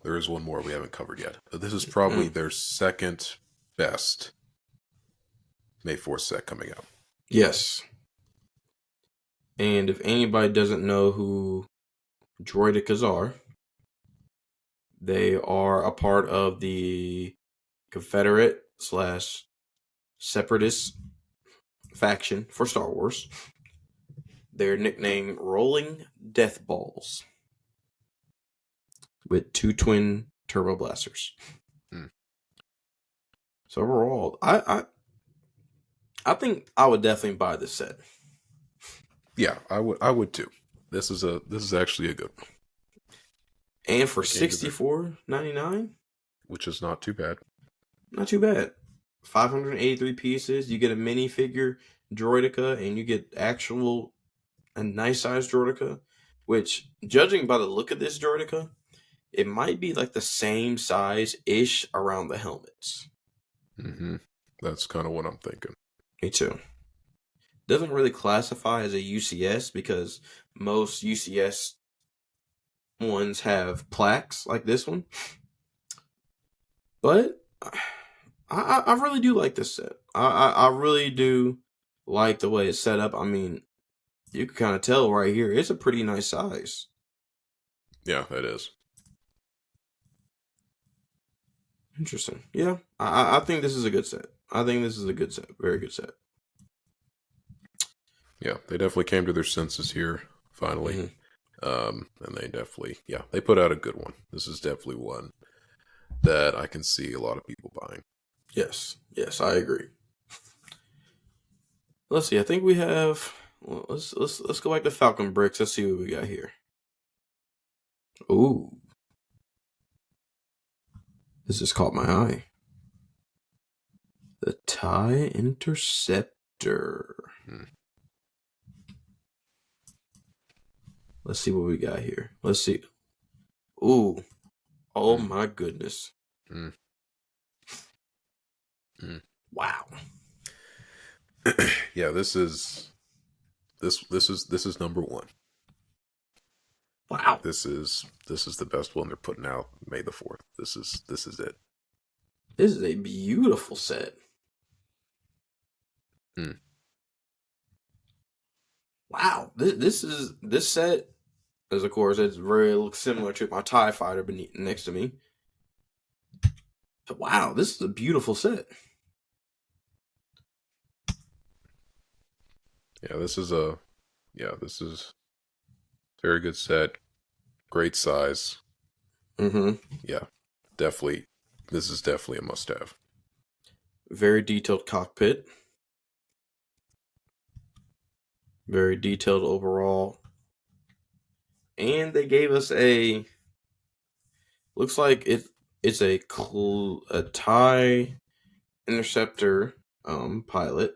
Speaker 2: there is one more we haven't covered yet, but this is probably their second best May 4th set coming out.
Speaker 1: Yes. And if anybody doesn't know who Droidekas are, they are a part of the Confederate / separatist faction for Star Wars. They're nicknamed Rolling Death Balls with 2 twin turbo blasters.
Speaker 2: Hmm.
Speaker 1: So overall, I think I would definitely buy this set.
Speaker 2: Yeah, I would too. This is actually a good one.
Speaker 1: And for
Speaker 2: They came to
Speaker 1: $64.99,
Speaker 2: which is not too bad.
Speaker 1: not too bad. 583 pieces. You get a minifigure Droideka, and you get a nice size Droideka. Which, judging by the look of this Droideka, it might be like the same size ish around the helmets.
Speaker 2: Mm-hmm. That's kind of what I'm thinking.
Speaker 1: Me too. Doesn't really classify as a UCS because most UCS ones have plaques like this one. But I really do like this set. I really do like the way it's set up. I mean, you can kind of tell right here, it's a pretty nice size.
Speaker 2: Yeah, it is.
Speaker 1: Interesting. Yeah, I think this is a good set. I think this is a good set. Very good set.
Speaker 2: Yeah, they definitely came to their senses here, finally.
Speaker 1: Mm-hmm.
Speaker 2: And they definitely, yeah, they put out a good one. This is definitely one that I can see a lot of people buying.
Speaker 1: Yes, I agree. Let's see. I think we have. Well, let's go back to Falcon Bricks. Let's see what we got here. Ooh, this just caught my eye. The TIE Interceptor.
Speaker 2: Hmm.
Speaker 1: Let's see what we got here. Let's see. Ooh, oh my goodness.
Speaker 2: Mm. Mm.
Speaker 1: Wow.
Speaker 2: Yeah, this is number one.
Speaker 1: Wow.
Speaker 2: This is the best one they're putting out May the 4th. This is it.
Speaker 1: This is a beautiful set.
Speaker 2: Hmm.
Speaker 1: Wow. This set is, of course, it's very similar to my TIE Fighter next to me. But wow, this is a beautiful set.
Speaker 2: Yeah, this is a very good set. Great size.
Speaker 1: Mm-hmm.
Speaker 2: Yeah, definitely. This is definitely a must-have.
Speaker 1: Very detailed cockpit. Very detailed overall. And they gave us looks like it's a TIE Interceptor pilot.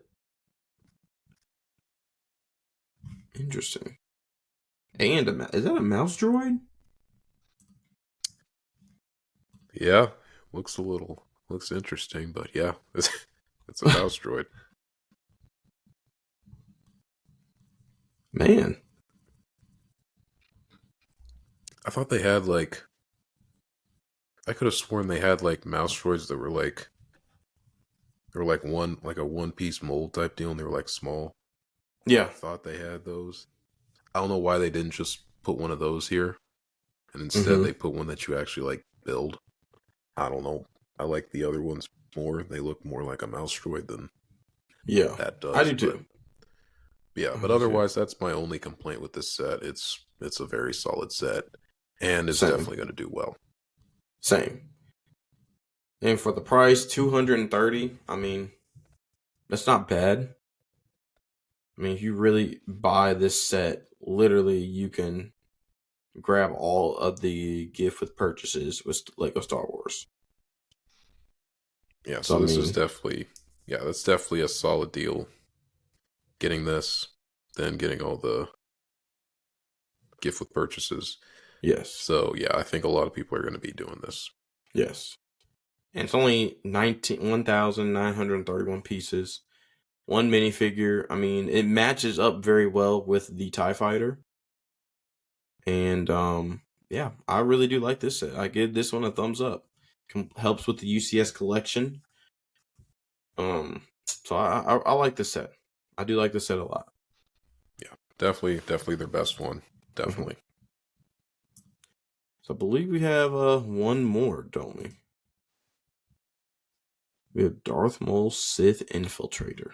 Speaker 1: Interesting. And is that a mouse droid?
Speaker 2: Yeah, looks interesting, but yeah, it's a mouse droid.
Speaker 1: Man.
Speaker 2: I thought they had I could have sworn they had mouse droids that were they were a one piece mold type deal, and they were small.
Speaker 1: Yeah.
Speaker 2: I thought they had those. I don't know why they didn't just put one of those here, and instead they put one that you actually build. I don't know. I like the other ones more. They look more like a mouse droid than that does.
Speaker 1: I do too.
Speaker 2: Yeah, but otherwise, that's my only complaint with this set. It's a very solid set, and it's definitely going to do well.
Speaker 1: Same. And for the price, $230. I mean, that's not bad. I mean, if you really buy this set, literally, you can grab all of the gift with purchases with Lego Star Wars.
Speaker 2: Yeah, so this is definitely, that's definitely a solid deal. Getting this, then getting all the gift with purchases.
Speaker 1: Yes.
Speaker 2: So, yeah, I think a lot of people are going to be doing this.
Speaker 1: Yes. And it's only 1,931 pieces. One minifigure. I mean, it matches up very well with the TIE Fighter. And, yeah, I really do like this set. I give this one a thumbs up. Helps with the UCS collection. So I like this set. I do like this set a lot.
Speaker 2: Yeah, definitely their best one. Definitely.
Speaker 1: So I believe we have one more, don't we? We have Darth Maul, Sith Infiltrator.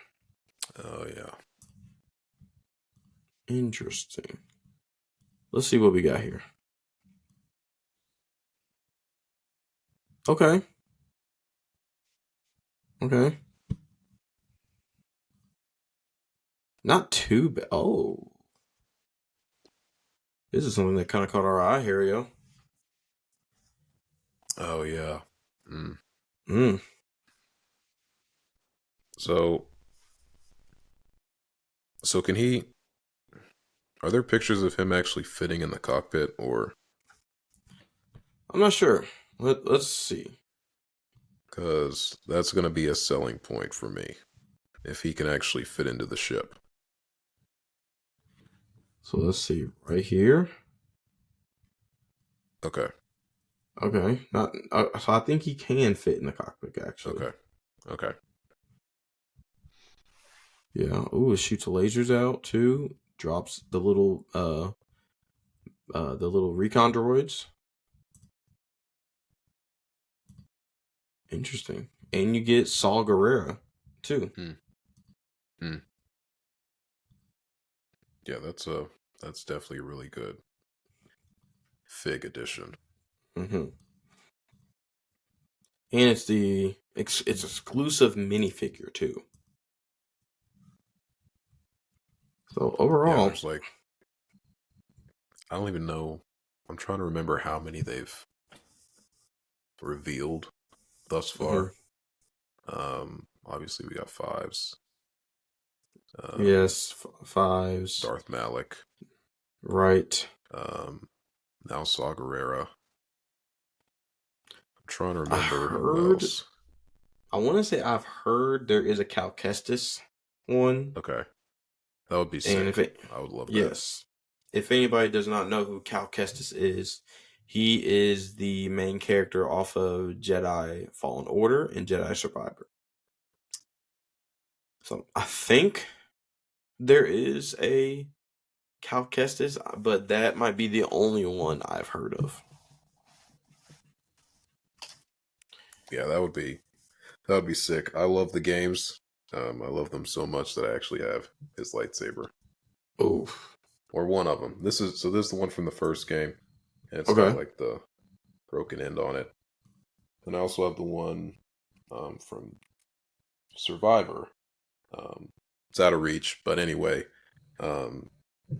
Speaker 2: Oh yeah.
Speaker 1: Interesting. Let's see what we got here. Okay. Okay. Not too bad. Oh. This is something that kind of caught our eye here, yo.
Speaker 2: Oh yeah. Mm.
Speaker 1: Mm.
Speaker 2: So can he? Are there pictures of him actually fitting in the cockpit, or
Speaker 1: I'm not sure. Let's see.
Speaker 2: because that's going to be a selling point for me if he can actually fit into the ship?
Speaker 1: So let's see. Right here.
Speaker 2: Okay.
Speaker 1: Okay. Not. So I think he can fit in the cockpit, actually.
Speaker 2: Okay. Okay.
Speaker 1: Yeah. Ooh, it shoots lasers out too. Drops the little recon droids. Interesting. And you get Saul Guerrera too.
Speaker 2: Hmm. Hmm. Yeah, that's definitely a really good Fig edition.
Speaker 1: Mm-hmm. And it's exclusive minifigure too. So
Speaker 2: Yeah,
Speaker 1: overall,
Speaker 2: there's like I don't even know. I'm trying to remember how many they've revealed thus
Speaker 1: mhm.
Speaker 2: far. Obviously we got fives. Um,
Speaker 1: Yes, fives,
Speaker 2: Darth Malik.
Speaker 1: right.
Speaker 2: Um, now Saw Gerrera. I'm trying to
Speaker 1: I
Speaker 2: remember who
Speaker 1: heard,
Speaker 2: else.
Speaker 1: I want to say I've heard there is a Cal Kestis one,
Speaker 2: Okay, that would be
Speaker 1: and
Speaker 2: sick. I would love that.
Speaker 1: yes, if anybody does not know who Cal Kestis is, he is the main character off of Jedi Fallen Order and Jedi Survivor. So I think there is a Cal Kestis, but that might be the only one I've heard of.
Speaker 2: Yeah, that would be sick. I love the games. I love them so much that I actually have his lightsaber
Speaker 1: Oh,
Speaker 2: or one of them. This is the one from the first game, and it's got
Speaker 1: okay.
Speaker 2: like the broken end on it. And I also have the one from Survivor. Um, it's out of reach, but anyway. Um,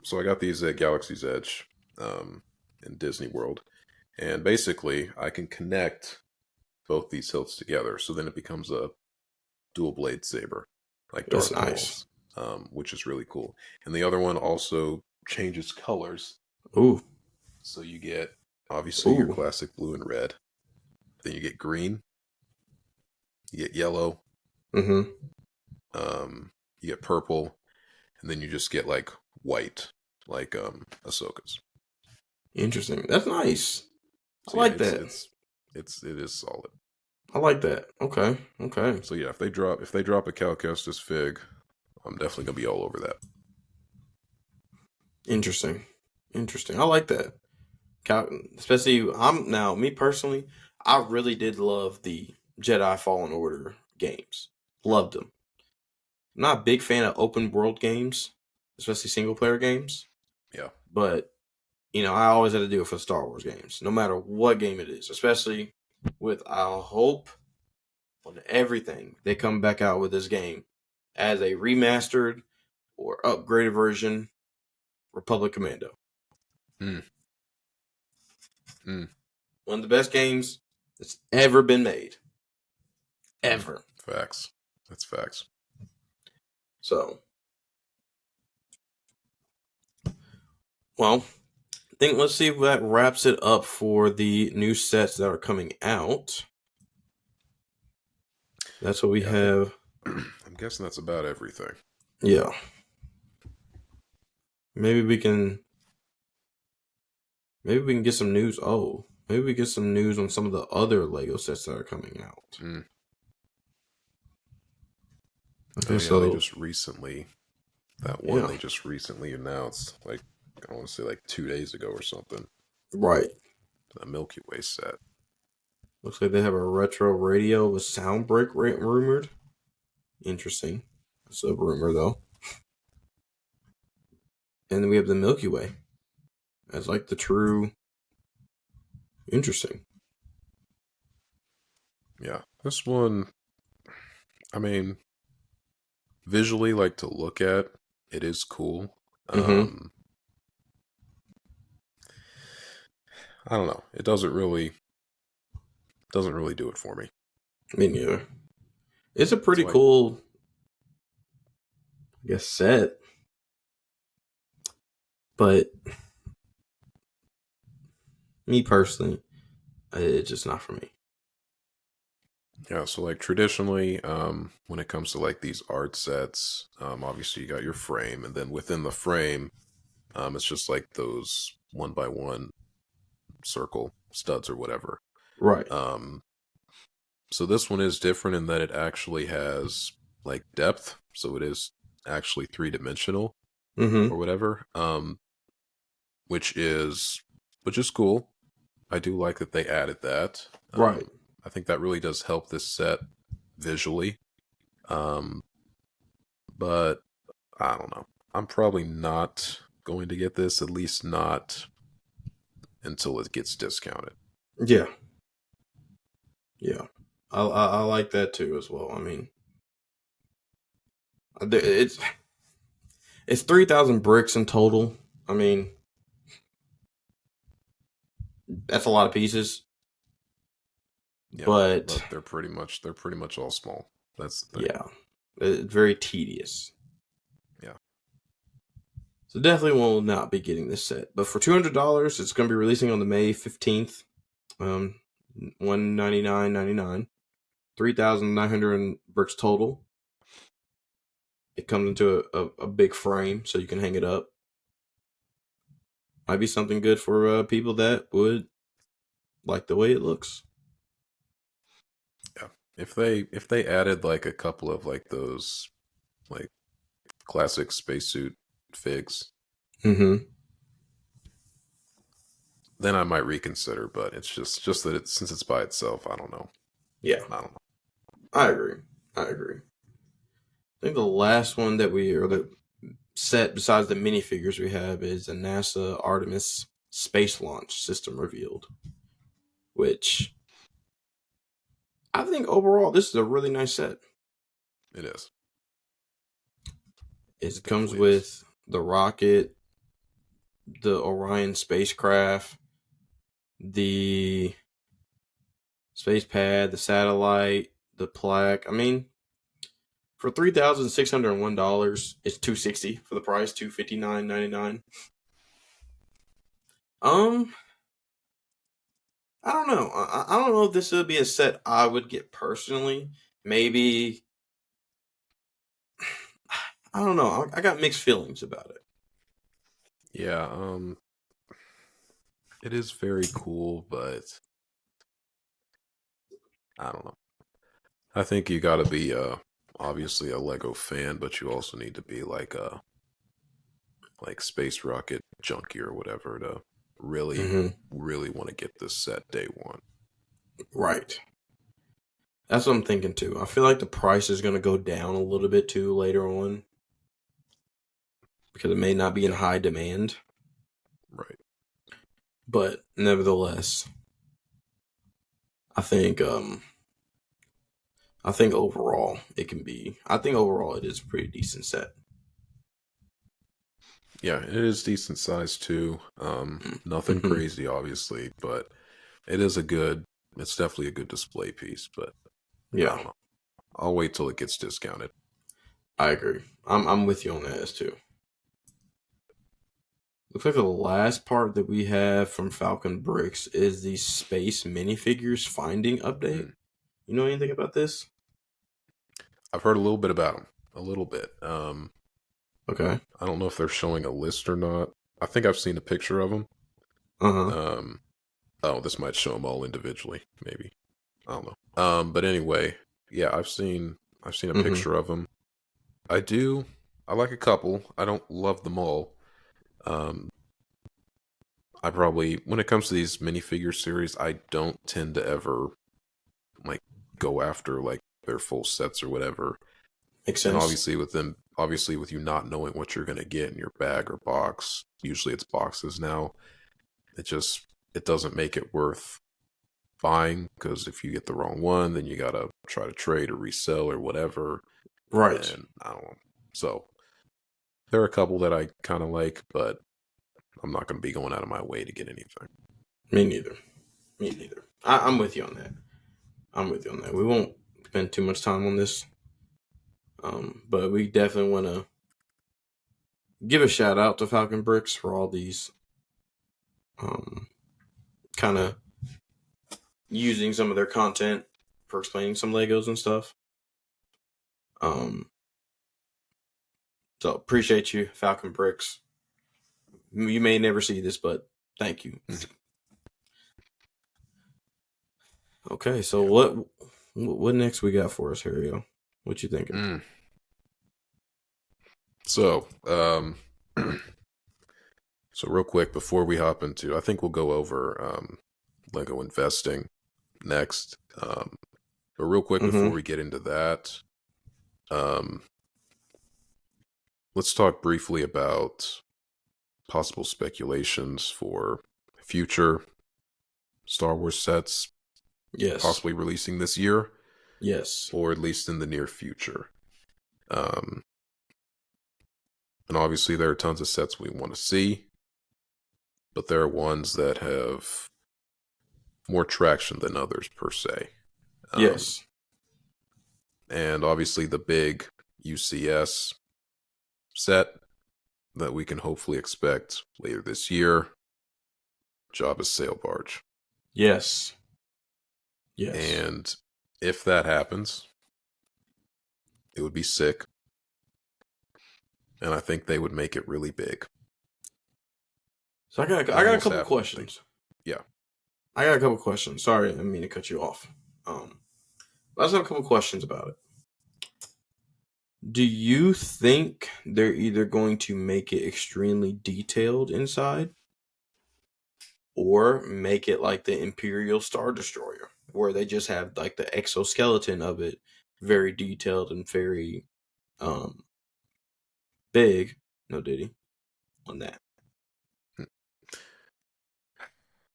Speaker 2: so I got these at Galaxy's Edge in Disney World, and basically I can connect both these hilts together, so then it becomes a dual blade saber, like
Speaker 1: That's
Speaker 2: Darth
Speaker 1: nice.
Speaker 2: Maul's, which is really cool. And the other one also changes colors,
Speaker 1: Ooh,
Speaker 2: so you get obviously your
Speaker 1: ooh.
Speaker 2: classic blue and red. Then you get green, you get yellow,
Speaker 1: Mm-hmm.
Speaker 2: you get purple, and then you just get like white, like Ahsoka's.
Speaker 1: Interesting. That's nice. I
Speaker 2: So yeah,
Speaker 1: like
Speaker 2: it's
Speaker 1: that.
Speaker 2: it's it is solid.
Speaker 1: I like that. Okay. Okay.
Speaker 2: So yeah, if they drop a Cal Kestis Fig, I'm definitely gonna be all over that.
Speaker 1: Interesting. Interesting. I like that. Especially I'm now me personally. I really did love the Jedi Fallen Order games. Loved them. I'm not a big fan of open world games, especially single player games.
Speaker 2: Yeah.
Speaker 1: But I always had to do it for Star Wars games, no matter what game it is. Especially with I hope on everything they come back out with this game as a remastered or upgraded version. Republic Commando,
Speaker 2: Mm, mm,
Speaker 1: one of the best games that's ever been made, ever.
Speaker 2: facts. That's facts.
Speaker 1: So, well, I think let's see if that wraps it up for the new sets that are coming out. That's what we
Speaker 2: Yeah, I think
Speaker 1: have.
Speaker 2: I'm guessing that's about everything.
Speaker 1: Yeah, maybe we can get some news. Oh, maybe we get some news on some of the other Lego sets that are coming out.
Speaker 2: Mm.
Speaker 1: Okay,
Speaker 2: Oh yeah, they
Speaker 1: so
Speaker 2: just recently that one
Speaker 1: yeah,
Speaker 2: they just recently announced, like I want to say like 2 days ago or something.
Speaker 1: right.
Speaker 2: The Milky Way set.
Speaker 1: Looks like they have a retro radio with sound break rumored. Interesting. It's a rumor though. And then we have the Milky Way as like the true. Interesting.
Speaker 2: Yeah, this one, I mean, visually, like to look at, it is cool.
Speaker 1: Mm-hmm.
Speaker 2: Um, I don't know. It doesn't really do it for me.
Speaker 1: Me neither. It's a
Speaker 2: It's
Speaker 1: pretty
Speaker 2: like,
Speaker 1: cool, I guess, set, but me personally, it's just not for me.
Speaker 2: yeah, so like traditionally, when it comes to like these art sets, obviously you got your frame, and then within the frame, it's just like those one by one circle studs or whatever.
Speaker 1: Right.
Speaker 2: Um, so this one is different in that it actually has like depth, so it is actually three dimensional
Speaker 1: Mm-hmm.
Speaker 2: or whatever. Which is cool. I do like that they added that.
Speaker 1: Right.
Speaker 2: I think that really does help this set visually. Um, but I don't know. I'm probably not going to get this, at least not until it gets discounted.
Speaker 1: Yeah. Yeah. I like that too as well. I mean, it's 3,000 bricks in total. I mean, that's a lot of pieces,
Speaker 2: Yeah,
Speaker 1: but
Speaker 2: but they're pretty much all small. That's the thing.
Speaker 1: yeah, it's very tedious.
Speaker 2: Yeah.
Speaker 1: So definitely will not be getting this set. But for $200, it's going to be releasing on the May 15th. 199.99. 3,900 bricks total. It comes into a big frame so you can hang it up. Might be something good for people that would like the way it looks.
Speaker 2: Yeah. If they added like a couple of like those like classic spacesuit figs,
Speaker 1: Mm-hmm.
Speaker 2: then I might reconsider. But it's just that it's since it's by itself, I don't know.
Speaker 1: Yeah,
Speaker 2: I don't know.
Speaker 1: I agree. I agree. I think the last one that or the set besides the minifigures we have is a NASA Artemis space launch system revealed, which I think overall this is a really nice set.
Speaker 2: It is.
Speaker 1: It
Speaker 2: It
Speaker 1: comes
Speaker 2: definitely is.
Speaker 1: with the rocket, the Orion spacecraft, the space pad, the satellite, the plaque. I mean, for $3,601, it's $260 for the price, $259.99. Um, I don't know. I don't know if this would be a set I would get personally. Maybe I don't know. I got mixed feelings about it.
Speaker 2: Yeah. It is very cool, but I don't know. I think you got to be obviously a Lego fan, but you also need to be like a like space rocket junkie or whatever to really
Speaker 1: Hmm.
Speaker 2: really want to get this set day one.
Speaker 1: Right. That's what I'm thinking too. I feel like the price is going to go down a little bit too later on because it may not be in
Speaker 2: Yeah.
Speaker 1: high demand.
Speaker 2: Right.
Speaker 1: But nevertheless, I think I think overall it can be. I think overall it is a pretty decent set.
Speaker 2: Yeah, it is decent size too. Nothing
Speaker 1: Mm-hmm.
Speaker 2: crazy, obviously, but it is a good. It's definitely a good display piece. But I
Speaker 1: Yeah,
Speaker 2: don't know. I'll wait till it gets discounted.
Speaker 1: I agree. I'm with you on that as too. Looks like the last part that we have from Falcon Bricks is the space minifigures finding update.
Speaker 2: Mm.
Speaker 1: You know anything about this?
Speaker 2: I've heard a little bit about them. A little bit.
Speaker 1: Okay.
Speaker 2: I don't know if they're showing a list or not. I think I've seen a picture of them.
Speaker 1: Uh huh.
Speaker 2: Um, oh, this might show them all individually, maybe. I don't know. But anyway, yeah, I've seen a
Speaker 1: Mm-hmm.
Speaker 2: picture of them. I do. I like a couple. I don't love them all. Um, I probably, when it comes to these minifigure series, I don't tend to ever like go after like their full sets or whatever.
Speaker 1: Makes
Speaker 2: And
Speaker 1: sense.
Speaker 2: obviously with you not knowing what you're gonna get in your bag or box, usually it's boxes now. It doesn't make it worth buying because if you get the wrong one, then you gotta try to trade or resell or whatever.
Speaker 1: Right.
Speaker 2: And I don't know. So there are a couple that I kind of like, but I'm not going to be going out of my way to get anything.
Speaker 1: Me neither. Me neither. I'm with you on that. I'm with you on that. We won't spend too much time on this, but we definitely want to give a shout out to Falcon Bricks for all these kind of using some of their content for explaining some Legos and stuff. So appreciate you, Falcon Bricks. You may never see this, but thank you. Okay, so what next we got for us, Harry? What you thinking?
Speaker 2: So, so real quick before we hop into, I think we'll go over Lego investing next. But real quick before we get into that, let's talk briefly about possible speculations for future Star Wars sets.
Speaker 1: Yes.
Speaker 2: Possibly releasing this year.
Speaker 1: Yes.
Speaker 2: Or at least in the near future. And obviously there are tons of sets we want to see, but there are ones that have more traction than others per se.
Speaker 1: Yes.
Speaker 2: And obviously the big UCS set that we can hopefully expect later this year, Jabba's Sail Barge.
Speaker 1: Yes. Yes.
Speaker 2: And if that happens, it would be sick. And I think they would make it really big.
Speaker 1: So I got a couple questions.
Speaker 2: Yeah.
Speaker 1: I got a couple questions. Sorry, I didn't mean to cut you off. I just have a couple questions about it. Do you think they're either going to make it extremely detailed inside or make it like the Imperial Star Destroyer, where they just have like the exoskeleton of it very detailed and very big, no Diddy, on that?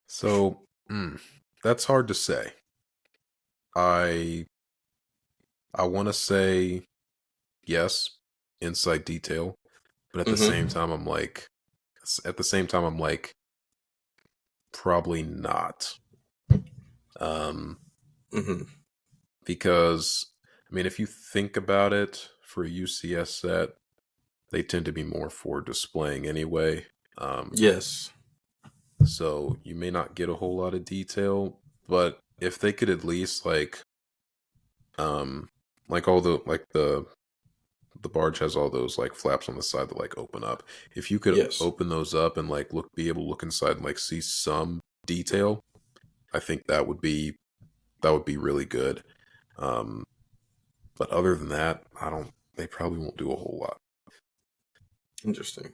Speaker 2: So, that's hard to say. I want to say yes, inside detail, but at the same time I'm like probably not. Because I mean if you think about it, for a UCS set, they tend to be more for displaying anyway.
Speaker 1: Yes.
Speaker 2: So you may not get a whole lot of detail, but if they could at least like all the barge has all those like flaps on the side that like open up. If you could open those up and like be able to look inside and like see some detail, I think that would be really good. But other than that, they probably won't do a whole lot.
Speaker 1: Interesting.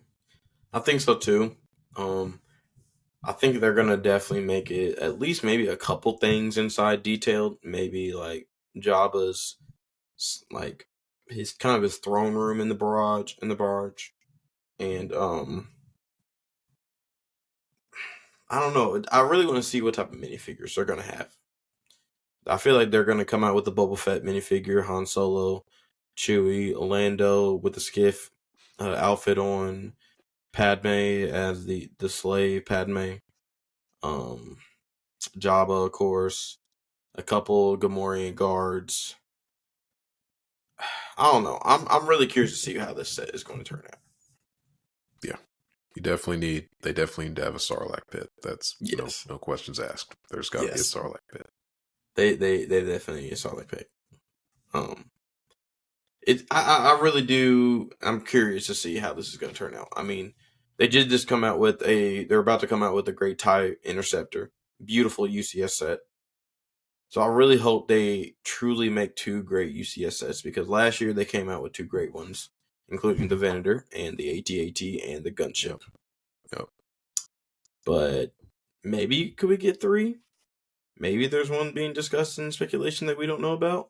Speaker 1: I think so too. I think they're gonna definitely make it at least maybe a couple things inside detailed. Maybe like Jabba's like his throne room in the barrage and I don't know. I really want to see what type of minifigures they're gonna have. I feel like they're gonna come out with the Boba Fett minifigure, Han Solo, Chewie, Lando with the skiff outfit on, Padme as the slave Padme, Jabba, of course, a couple Gamorrean guards. I don't know. I'm really curious to see how this set is going to turn out.
Speaker 2: Yeah, they definitely need to have a Sarlacc pit. That's no questions asked. There's got to be a Sarlacc pit.
Speaker 1: They definitely need a Sarlacc pit. I really do. I'm curious to see how this is going to turn out. I mean, they're about to come out with a Great TIE Interceptor, beautiful UCS set. So I really hope they truly make two great UCS sets, because last year they came out with two great ones, including the Venator and the AT-AT and the gunship.
Speaker 2: Yep.
Speaker 1: But maybe could we get three? maybe there's one being discussed in speculation that we don't know about.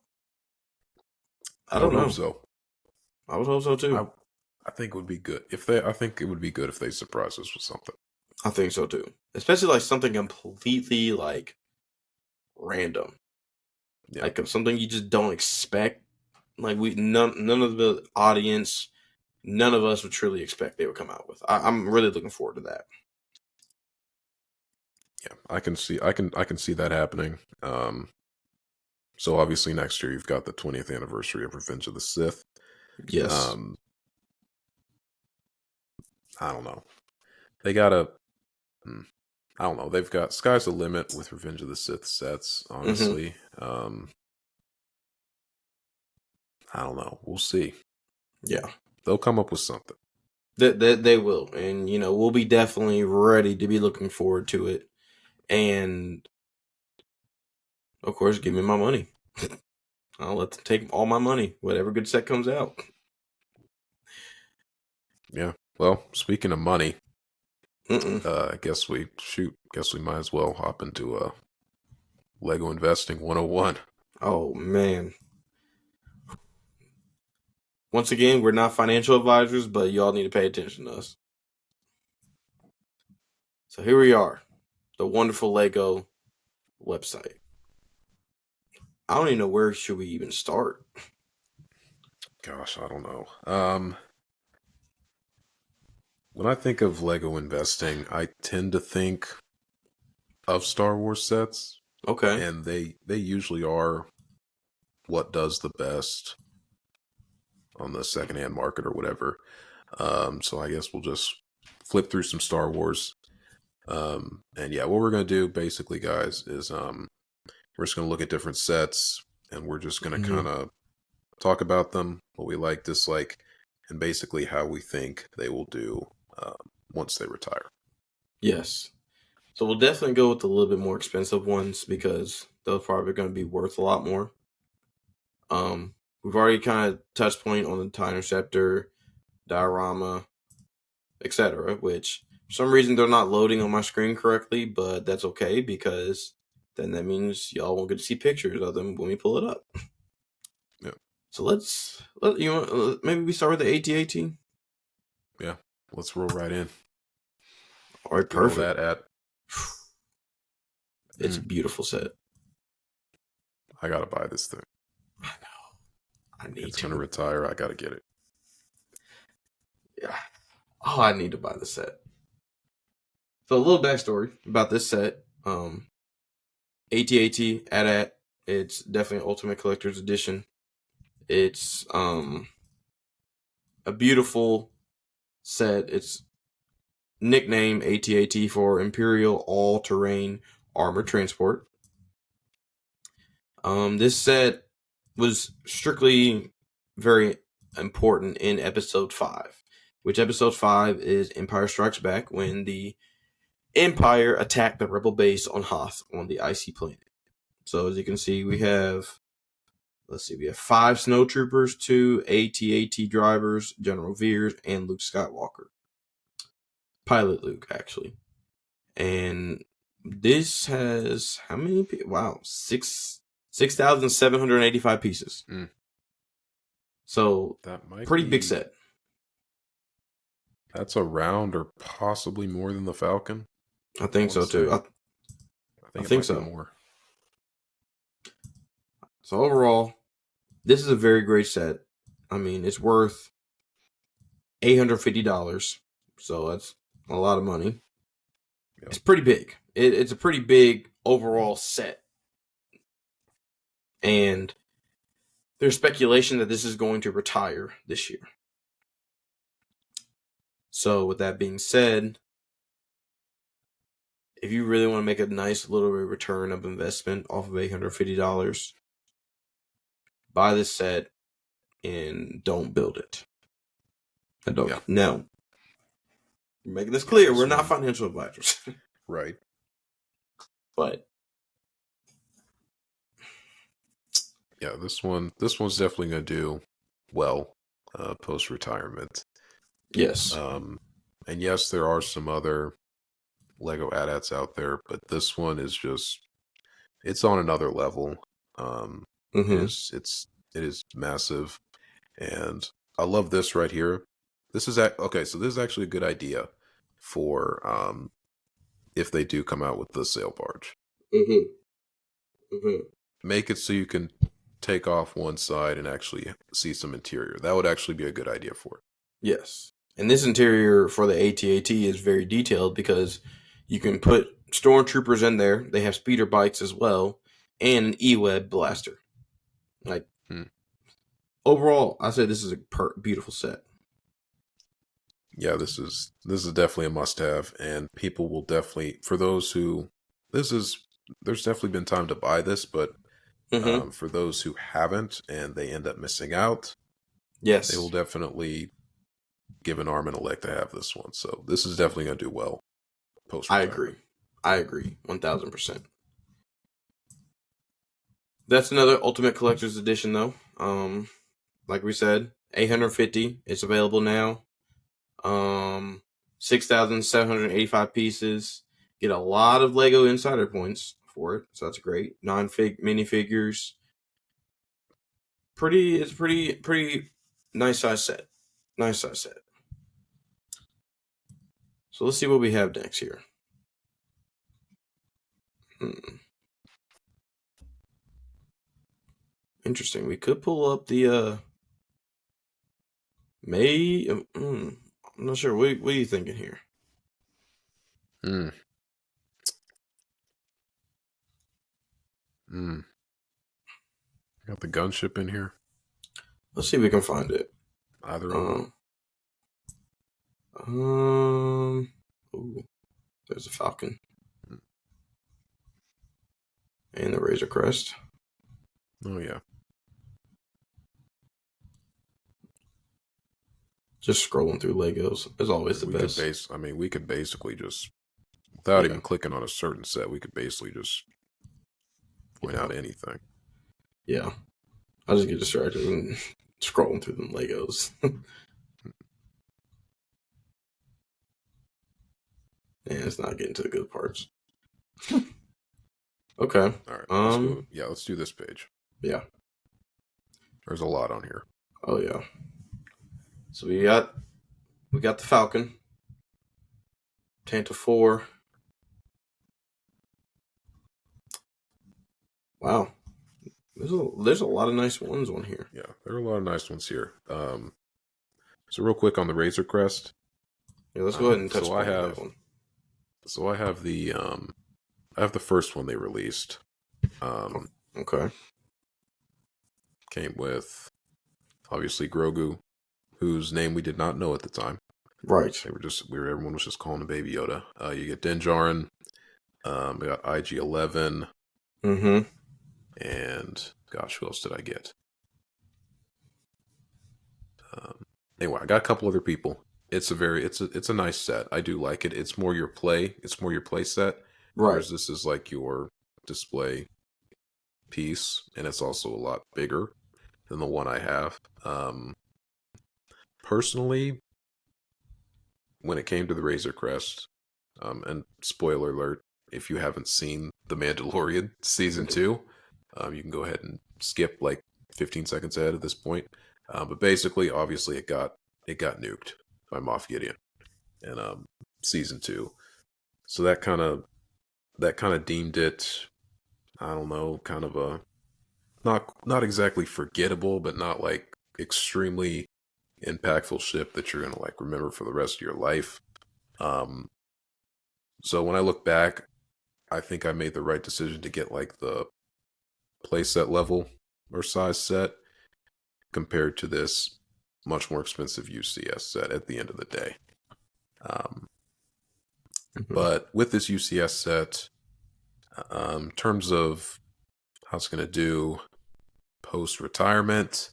Speaker 1: I
Speaker 2: I
Speaker 1: don't
Speaker 2: would hope
Speaker 1: know.
Speaker 2: so.
Speaker 1: I would hope so too.
Speaker 2: I think it would be good if they. I think it would be good if they surprise us with something.
Speaker 1: I think so too. Especially like something completely like random.
Speaker 2: Yeah.
Speaker 1: Like something you just don't expect. Like none of the audience, none of us would truly expect they would come out with. I'm really looking forward to that.
Speaker 2: Yeah, I can see that happening. So obviously next year you've got the 20th anniversary of Revenge of the Sith.
Speaker 1: Yes.
Speaker 2: I don't know. They gotta. I don't know. They've got sky's the limit with Revenge of the Sith sets. Honestly, I don't know. We'll see.
Speaker 1: Yeah.
Speaker 2: They'll come up with something.
Speaker 1: They will, and we'll be definitely ready to be looking forward to it. And of course, give me my money. I'll let them take all my money, whatever good set comes out.
Speaker 2: Yeah. Well, speaking of money,
Speaker 1: Mm-mm.
Speaker 2: guess we might as well hop into Lego Investing 101.
Speaker 1: Oh man. Once again, we're not financial advisors, but y'all need to pay attention to us. So here we are, the wonderful Lego website. I don't even know where should we even start.
Speaker 2: Gosh, I don't know. When I think of Lego investing, I tend to think of Star Wars sets,
Speaker 1: Okay.
Speaker 2: and they usually are what does the best on the secondhand market or whatever. So I guess we'll just flip through some Star Wars. And yeah, what we're gonna do basically, guys, is we're just gonna look at different sets, and we're just gonna kind of talk about them, what we like, dislike, and basically how we think they will do once they retire.
Speaker 1: Yes. So we'll definitely go with the little bit more expensive ones because those probably going to be worth a lot more. We've already kind of touched point on the TIE Interceptor, diorama, etc. Which for some reason they're not loading on my screen correctly, but that's okay because then that means y'all won't get to see pictures of them when we pull it up.
Speaker 2: Yeah.
Speaker 1: So maybe we start with the AT-AT.
Speaker 2: Yeah. Let's roll right in.
Speaker 1: All right, perfect.
Speaker 2: That at.
Speaker 1: It's a beautiful set.
Speaker 2: I gotta buy this thing.
Speaker 1: I know. I need
Speaker 2: it's gonna retire. I gotta get it.
Speaker 1: Yeah. Oh, I need to buy the set. So a little backstory about this set. AT-AT AT-AT. It's definitely Ultimate Collector's Edition. It's a beautiful set. It's nicknamed AT-AT for Imperial All-Terrain Armor Transport. This set was strictly very important in Episode 5, which Episode 5 is Empire Strikes Back, when the Empire attacked the Rebel base on Hoth on the icy planet. So as you can see, we have 5 snowtroopers, 2 AT-AT drivers, General Veers, and Luke Skywalker. Pilot Luke, actually. And this has how many? Wow, 6,785 pieces. So
Speaker 2: that might
Speaker 1: pretty big set.
Speaker 2: That's around or possibly more than the Falcon.
Speaker 1: I think so too. I think so.
Speaker 2: More.
Speaker 1: So overall, this is a very great set. I mean, it's worth $850. So that's a lot of money. Yep. It's pretty big. It's a pretty big overall set. And there's speculation that this is going to retire this year. So with that being said, if you really want to make a nice little return of investment off of $850, buy this set and don't build it. No. We're making this clear. We're not financial advisors.
Speaker 2: Right.
Speaker 1: But
Speaker 2: yeah, this one's definitely going to do well post retirement.
Speaker 1: Yes.
Speaker 2: And yes, there are some other Lego AT-ATs out there, but this one is it's on another level.
Speaker 1: Mm-hmm.
Speaker 2: It is massive, and I love this right here. This is okay. So this is actually a good idea for if they do come out with the sail barge.
Speaker 1: Mm-hmm. Mm-hmm.
Speaker 2: Make it so you can take off one side and actually see some interior. That would actually be a good idea for it.
Speaker 1: Yes. And this interior for the AT-AT is very detailed because you can put stormtroopers in there. They have speeder bikes as well, and an E-Web blaster. Like
Speaker 2: Hmm.
Speaker 1: overall, I say this is a beautiful set.
Speaker 2: Yeah, this is definitely a must-have, and people will definitely, for those who this is there's definitely been time to buy this, but
Speaker 1: Mm-hmm.
Speaker 2: for those who haven't and they end up missing out, they will
Speaker 1: Yes,
Speaker 2: definitely give an arm and a leg to have this one. So this is definitely going to do well post
Speaker 1: I agree.
Speaker 2: retirement.
Speaker 1: I agree, 1,000%. That's another Ultimate Collector's Edition, though. Like we said, 850. It's available now. 6,785 pieces. Get a lot of Lego Insider points for it, so that's great. 9 minifigures. It's pretty nice size set. Nice size set. So let's see what we have next here. Interesting. We could pull up the May. I'm not sure. What are you thinking here?
Speaker 2: Mm. Mm. Got the gunship in here.
Speaker 1: Let's see if we can find it.
Speaker 2: Either of them.
Speaker 1: Ooh, there's a Falcon and the Razor Crest.
Speaker 2: Oh yeah.
Speaker 1: Just scrolling through Legos is always the best.
Speaker 2: We could basically just, without
Speaker 1: Yeah.
Speaker 2: even clicking on a certain set, we could basically just point out anything.
Speaker 1: Yeah. I just get distracted and scrolling through them Legos. And it's not getting to the good parts. Okay.
Speaker 2: All right. Let's go. Yeah, let's do this page.
Speaker 1: Yeah.
Speaker 2: There's a lot on here.
Speaker 1: Oh yeah. So we got the Falcon. Tantive 4. Wow. There's a lot of nice ones on here.
Speaker 2: Yeah, there are a lot of nice ones here. So real quick on the Razor Crest.
Speaker 1: Yeah, let's go ahead and touch
Speaker 2: so
Speaker 1: on that one.
Speaker 2: So I have the first one they released.
Speaker 1: Okay.
Speaker 2: Came with obviously Grogu, whose name we did not know at the time.
Speaker 1: Right.
Speaker 2: Everyone was just calling him Baby Yoda. You get Din Djarin. We got IG-11.
Speaker 1: Mm-hmm.
Speaker 2: And gosh, who else did I get? Anyway, I got a couple other people. It's a nice set. I do like it. It's more your play. It's more your play set.
Speaker 1: Right.
Speaker 2: Whereas this is like your display piece, and it's also a lot bigger than the one I have. Personally, when it came to the Razor Crest, and spoiler alert, if you haven't seen The Mandalorian season 2, you can go ahead and skip like 15 seconds ahead at this point. But basically, obviously, it got nuked by Moff Gideon in season 2. So that kind of deemed it, I don't know, kind of a not exactly forgettable, but not like extremely impactful ship that you're gonna like remember for the rest of your life. So when I look back, I think I made the right decision to get like the playset level or size set compared to this much more expensive UCS set at the end of the day. But with this UCS set, in terms of how it's going to do post-retirement,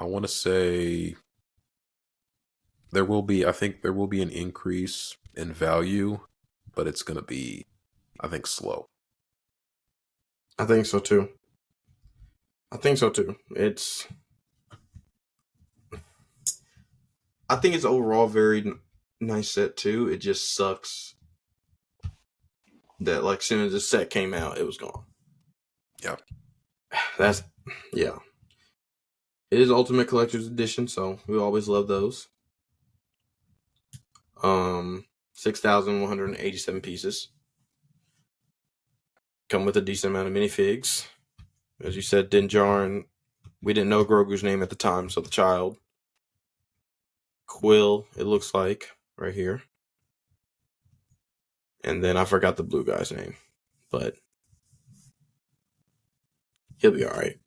Speaker 2: I want to say I think there will be an increase in value, but it's going to be, I think, slow.
Speaker 1: I think so too. I think it's overall very nice set too. It just sucks that like soon as the set came out, it was gone.
Speaker 2: Yeah.
Speaker 1: That's yeah. It is Ultimate Collector's Edition, so we always love those. 6,187 pieces. Come with a decent amount of minifigs. As you said, Din Djarin. We didn't know Grogu's name at the time, so the child. Quill, it looks like, right here. And then I forgot the blue guy's name, but he'll be all right.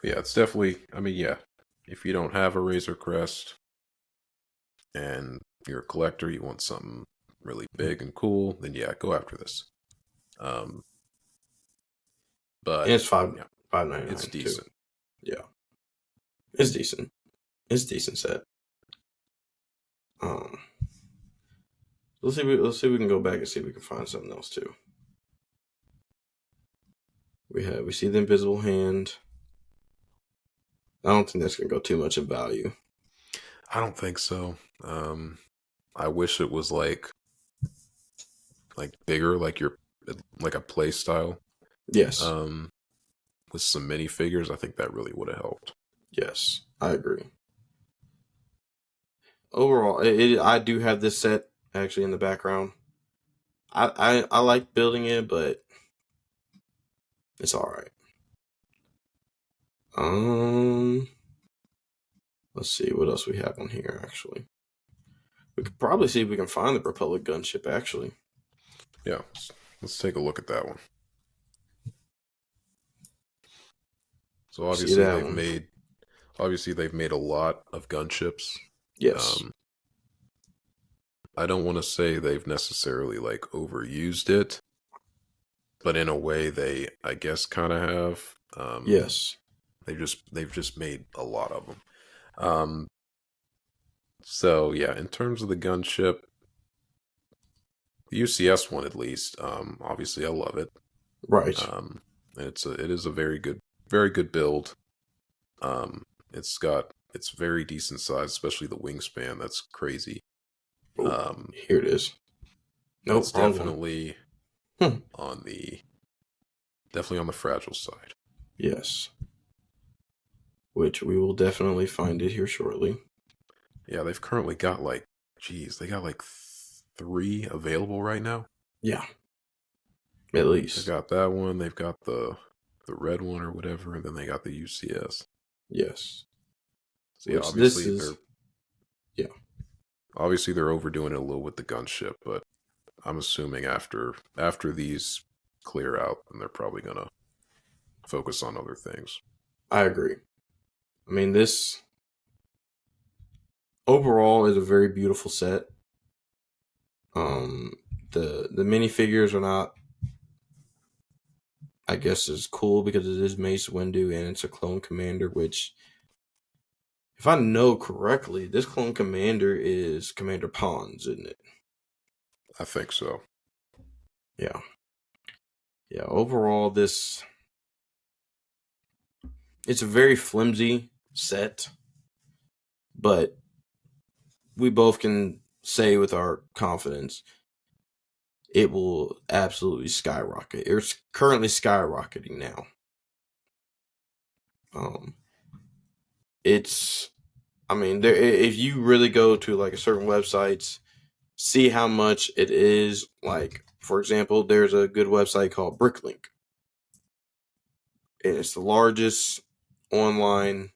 Speaker 2: Yeah, it's definitely. I mean, yeah, if you don't have a Razor Crest and you're a collector, you want something really big and cool, then yeah, go after this. Um,
Speaker 1: And
Speaker 2: but
Speaker 1: it's five
Speaker 2: yeah,
Speaker 1: $5.99
Speaker 2: it's
Speaker 1: too.
Speaker 2: decent.
Speaker 1: Yeah, it's decent. It's a decent set. Um, let's see. Let's see if we can go back and see if we can find something else too. We see the invisible hand. I don't think that's gonna go too much in value.
Speaker 2: I don't think so. I wish it was like bigger, like your like a play style.
Speaker 1: Yes,
Speaker 2: Um, with some minifigures, I think that really would have helped.
Speaker 1: yes, I agree. Overall, I do have this set actually in the background. I like building it, but it's all right. Let's see what else we have on here. Actually, we could probably see if we can find the Republic gunship. Actually,
Speaker 2: Yeah, let's take a look at that one. So
Speaker 1: see that one.
Speaker 2: obviously they've made a lot of gunships.
Speaker 1: Yes,
Speaker 2: Um, I don't want to say they've necessarily like overused it, but in a way they, I guess, kind of have.
Speaker 1: yes,
Speaker 2: They've just made a lot of them. Um, so yeah, in terms of the gunship, the UCS one at least, obviously I love it.
Speaker 1: right.
Speaker 2: Um, and it is a very good build. Um, it's very decent size, especially the wingspan. That's crazy.
Speaker 1: Oh,
Speaker 2: Um,
Speaker 1: here it is.
Speaker 2: that's
Speaker 1: Nope, wrong one. Hmm.
Speaker 2: on the definitely on the fragile side.
Speaker 1: Yes, which we will definitely find it here shortly.
Speaker 2: Yeah, they've currently got like, geez, they got like three available right now.
Speaker 1: Yeah, at
Speaker 2: They've
Speaker 1: least.
Speaker 2: got that one. They've got the red one or whatever, and then they got the UCS.
Speaker 1: Yes.
Speaker 2: So yeah,
Speaker 1: Which this is. Yeah.
Speaker 2: obviously they're overdoing it a little with the gunship, but I'm assuming after these clear out, then they're probably gonna focus on other things.
Speaker 1: I agree. I mean, this overall is a very beautiful set. Um, the minifigures are not, I guess, as cool because it is Mace Windu and it's a clone commander. Which, if I know correctly, this clone commander is Commander Pons, isn't it?
Speaker 2: I think so.
Speaker 1: Yeah, yeah. Overall, this it's a very flimsy set, but we both can say with our confidence it will absolutely skyrocket. It's currently skyrocketing now. Um, it's, I mean, there. If you really go to like a certain websites, see how much it is. Like, for example, there's a good website called Bricklink, and it's the largest online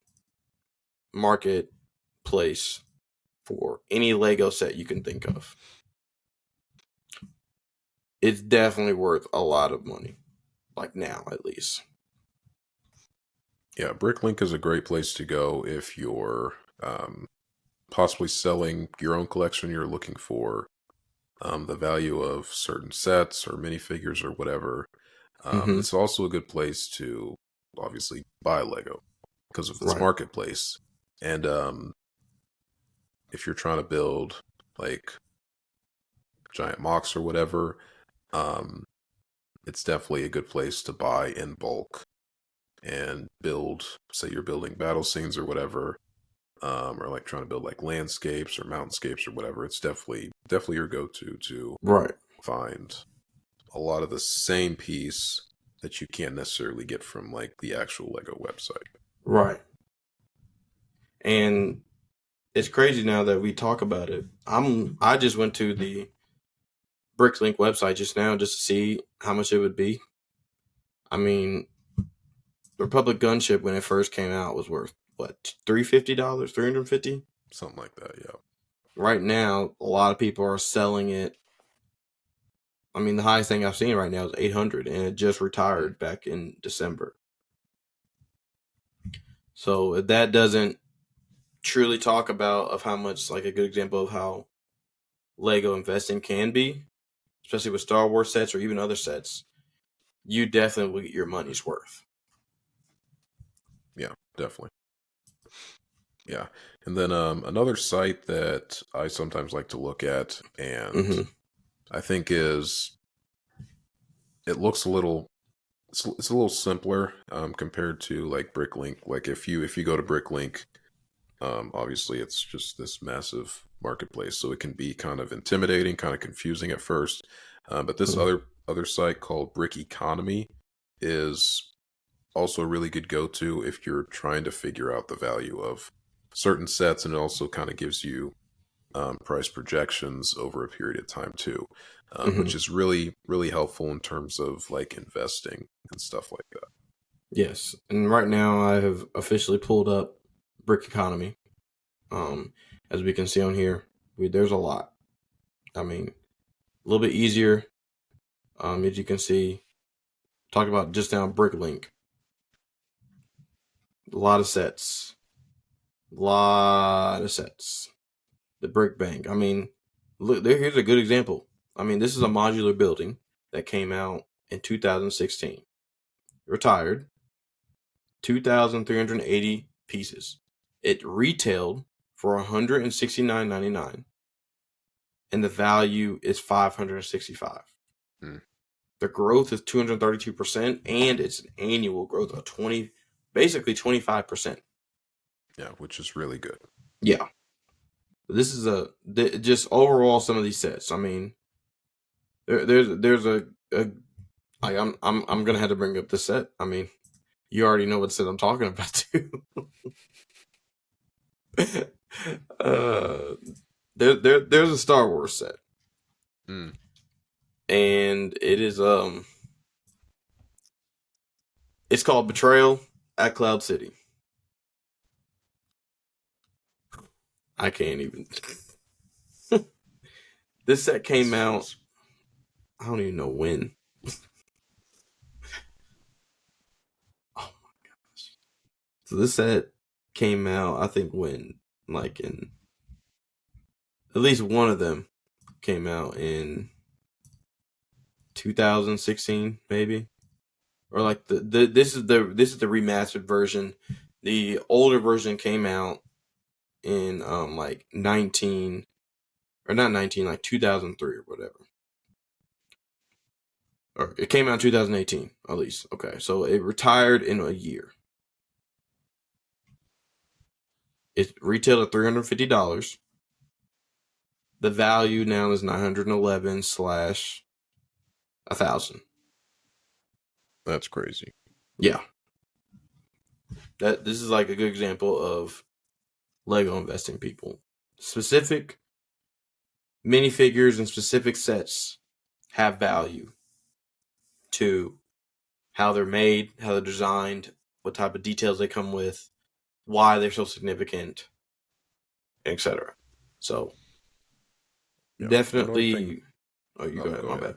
Speaker 1: marketplace for any Lego set you can think of. It's definitely worth a lot of money, like now at least.
Speaker 2: Yeah, Bricklink is a great place to go if you're possibly selling your own collection. You're looking for the value of certain sets or minifigures or whatever.
Speaker 1: Mm-hmm.
Speaker 2: It's also a good place to obviously buy Lego because of its
Speaker 1: Right.
Speaker 2: marketplace. And if you're trying to build like giant mocks or whatever, um, it's definitely a good place to buy in bulk and build. Say you're building battle scenes or whatever, or like trying to build like landscapes or mountainscapes or whatever. It's definitely your go-to to
Speaker 1: Right.
Speaker 2: find a lot of the same piece that you can't necessarily get from like the actual Lego website.
Speaker 1: Right. And it's crazy now that we talk about it. I just went to the Bricklink website just now just to see how much it would be. I mean, the Republic gunship when it first came out was worth what, $350, $350?
Speaker 2: Something like that, yeah.
Speaker 1: Right now, a lot of people are selling it. I mean, the highest thing I've seen right now is 800, and it just retired back in December. So if that doesn't truly talk about of how much, like a good example of how Lego investing can be, especially with Star Wars sets or even other sets, you definitely will get your money's worth.
Speaker 2: Yeah, definitely. Yeah. And then another site that I sometimes like to look at, and I think it looks a little, it's a little simpler compared to like Bricklink. Like if you go to Bricklink, obviously it's just this massive marketplace, so it can be kind of intimidating, kind of confusing at first. But this other site called Brick Economy is also a really good go-to if you're trying to figure out the value of certain sets, and it also kind of gives you price projections over a period of time too, which is really, really helpful in terms of like investing and stuff like that.
Speaker 1: Yes, and right now I have officially pulled up Brick Economy. As we can see on here, there's a lot. I mean, a little bit easier. As you can see, talk about just now Bricklink. A lot of sets. The Brick Bank. I mean, look, here's a good example. I mean, this is a modular building that came out in 2016. Retired. 2,380 pieces. It retailed for $169.99, and the value is $565. The growth is 232%, and it's an annual growth of basically 25%.
Speaker 2: Yeah, which is really good.
Speaker 1: Yeah, this is just overall some of these sets. I mean, there's a I'm gonna have to bring up this set. I mean, you already know what set I'm talking about too. There's a Star Wars set, and it is it's called Betrayal at Cloud City. I can't even. This set came out. I don't even know when. Oh my gosh! So this set came out. I think when, like in, at least one of them came out in 2016, maybe, or like this is the remastered version. The older version came out in like 19 or not 19, like 2003 or whatever. Or it came out in 2018 at least. Okay, so it retired in a year. It retailed at $350. The value now is 911 slash 1,000.
Speaker 2: That's crazy.
Speaker 1: Yeah. This is like a good example of Lego investing, people. Specific minifigures and specific sets have value to how they're made, how they're designed, what type of details they come with, why they're so significant, etc. So definitely. Oh, you go ahead. My bad.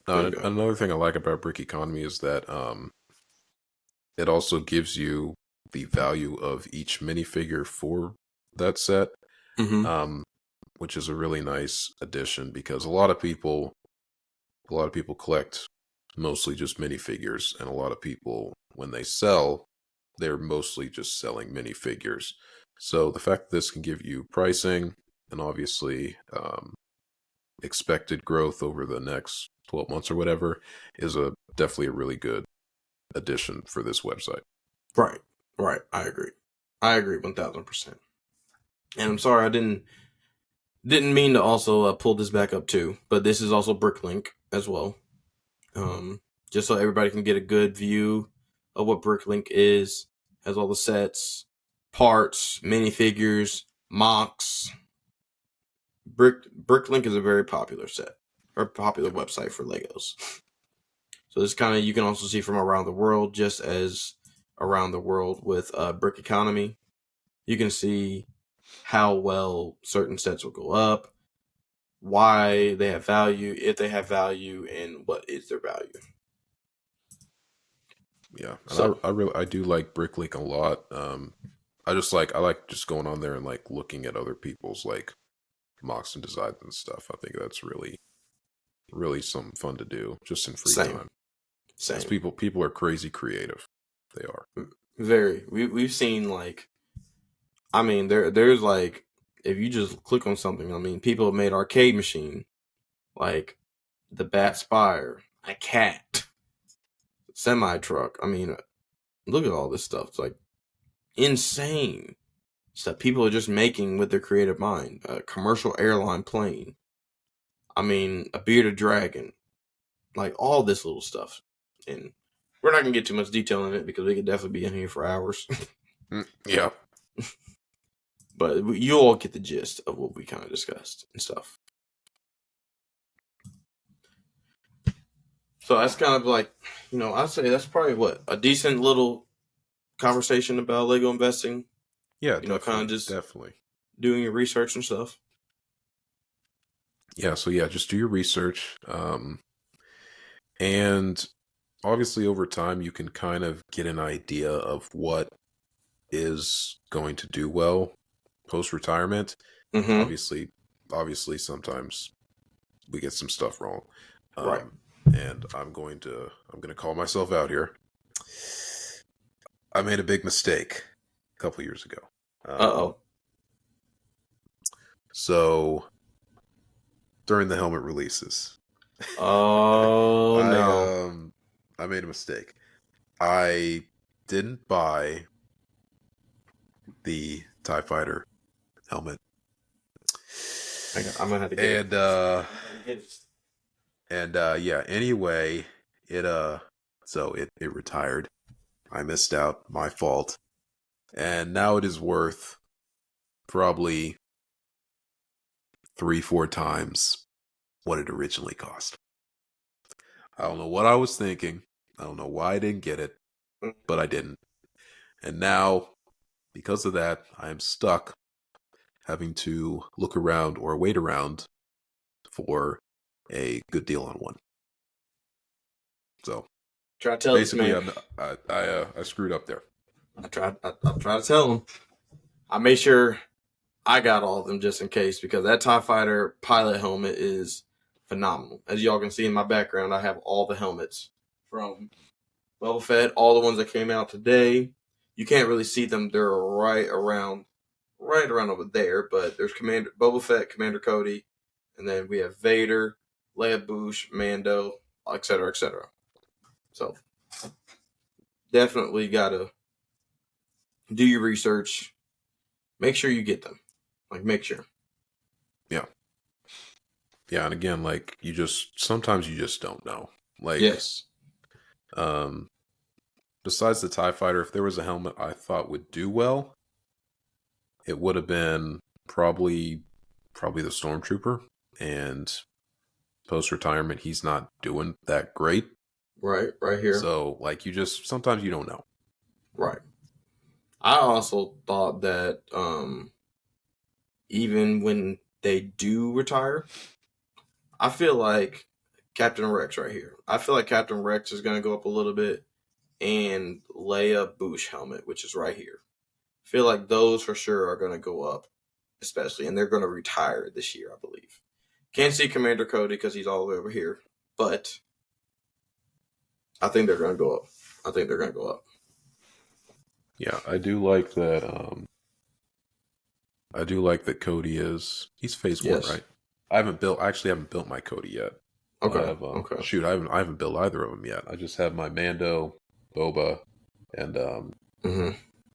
Speaker 2: Another thing I like about Brick Economy is that it also gives you the value of each minifigure for that set, which is a really nice addition because a lot of people collect mostly just minifigures, and a lot of people, when they sell, they're mostly just selling minifigures. So the fact that this can give you pricing and obviously expected growth over the next 12 months or whatever is definitely a really good addition for this website.
Speaker 1: Right. I agree 1,000%. And I'm sorry I didn't mean to also pull this back up too, but this is also Bricklink as well. just so everybody can get a good view of what Bricklink is. Has all the sets, parts, minifigures, mocks. Bricklink is a very popular set or popular website for Legos. So this kind of you can also see from around the world, just as around the world with Brick Economy. You can see how well certain sets will go up, why they have value, if they have value, and what is their value.
Speaker 2: Yeah, and I do like Bricklink a lot. I like just going on there and like looking at other people's like mocks and designs and stuff. I think that's really something fun to do just in free time.
Speaker 1: Same.
Speaker 2: People are crazy creative. They are
Speaker 1: very. We've seen like, I mean, there's like, if you just click on something, I mean, people have made arcade machine, like the Bat Spire, a cat, semi truck. I mean, look at all this stuff. It's like insane stuff people are just making with their creative mind. A commercial airline plane. I mean, a bearded dragon. Like all this little stuff. And we're not gonna get too much detail in it because we could definitely be in here for hours.
Speaker 2: Yeah.
Speaker 1: But you all get the gist of what we kind of discussed and stuff. So that's kind of like, I'd say that's probably a decent little conversation about Lego investing.
Speaker 2: Yeah,
Speaker 1: kind of just
Speaker 2: definitely
Speaker 1: doing your research and stuff.
Speaker 2: Yeah, so yeah, just do your research. And obviously over time you can kind of get an idea of what is going to do well post-retirement.
Speaker 1: Mm-hmm.
Speaker 2: Obviously sometimes we get some stuff wrong.
Speaker 1: Right.
Speaker 2: And I'm going to call myself out here. I made a big mistake a couple years ago.
Speaker 1: Uh-oh.
Speaker 2: So during the helmet releases,
Speaker 1: oh no,
Speaker 2: I made a mistake. I didn't buy the TIE Fighter helmet.
Speaker 1: I'm gonna have to get it.
Speaker 2: Yeah, anyway, it retired. I missed out, my fault. And now it is worth probably 3-4 times what it originally cost. I don't know what I was thinking. I don't know why I didn't get it, but I didn't. And now, because of that, I am stuck having to look around or wait around for a good deal on one. So,
Speaker 1: try to tell
Speaker 2: basically,
Speaker 1: this man.
Speaker 2: I screwed up there.
Speaker 1: I try to tell him. I made sure I got all of them just in case, because that TIE Fighter pilot helmet is phenomenal. As y'all can see in my background, I have all the helmets from Boba Fett, all the ones that came out today. You can't really see them; they're right around over there. But there's Boba Fett, Commander Cody, and then we have Vader, Leia Bouche, Mando, etc., etc. So definitely gotta do your research. Make sure you get them. Make sure.
Speaker 2: Yeah. Yeah, and again, like sometimes you just don't know. Like,
Speaker 1: yes.
Speaker 2: Besides the TIE Fighter, if there was a helmet I thought would do well, it would have been probably the Stormtrooper. And post-retirement, he's not doing that great.
Speaker 1: Right here.
Speaker 2: So, like, sometimes you don't know.
Speaker 1: Right. I also thought that even when they do retire, I feel like Captain Rex right here. I feel like Captain Rex is going to go up a little bit, and Leia Bouche helmet, which is right here. I feel like those for sure are going to go up, especially, and they're going to retire this year, I believe. Can't see Commander Cody because he's all the way over here, but I think they're going to go up.
Speaker 2: Yeah, I do like that. I do like that Cody he's phase 1, right? I actually haven't built my Cody yet.
Speaker 1: Okay.
Speaker 2: Okay. Shoot, I haven't built either of them yet. I just have my Mando, Boba, and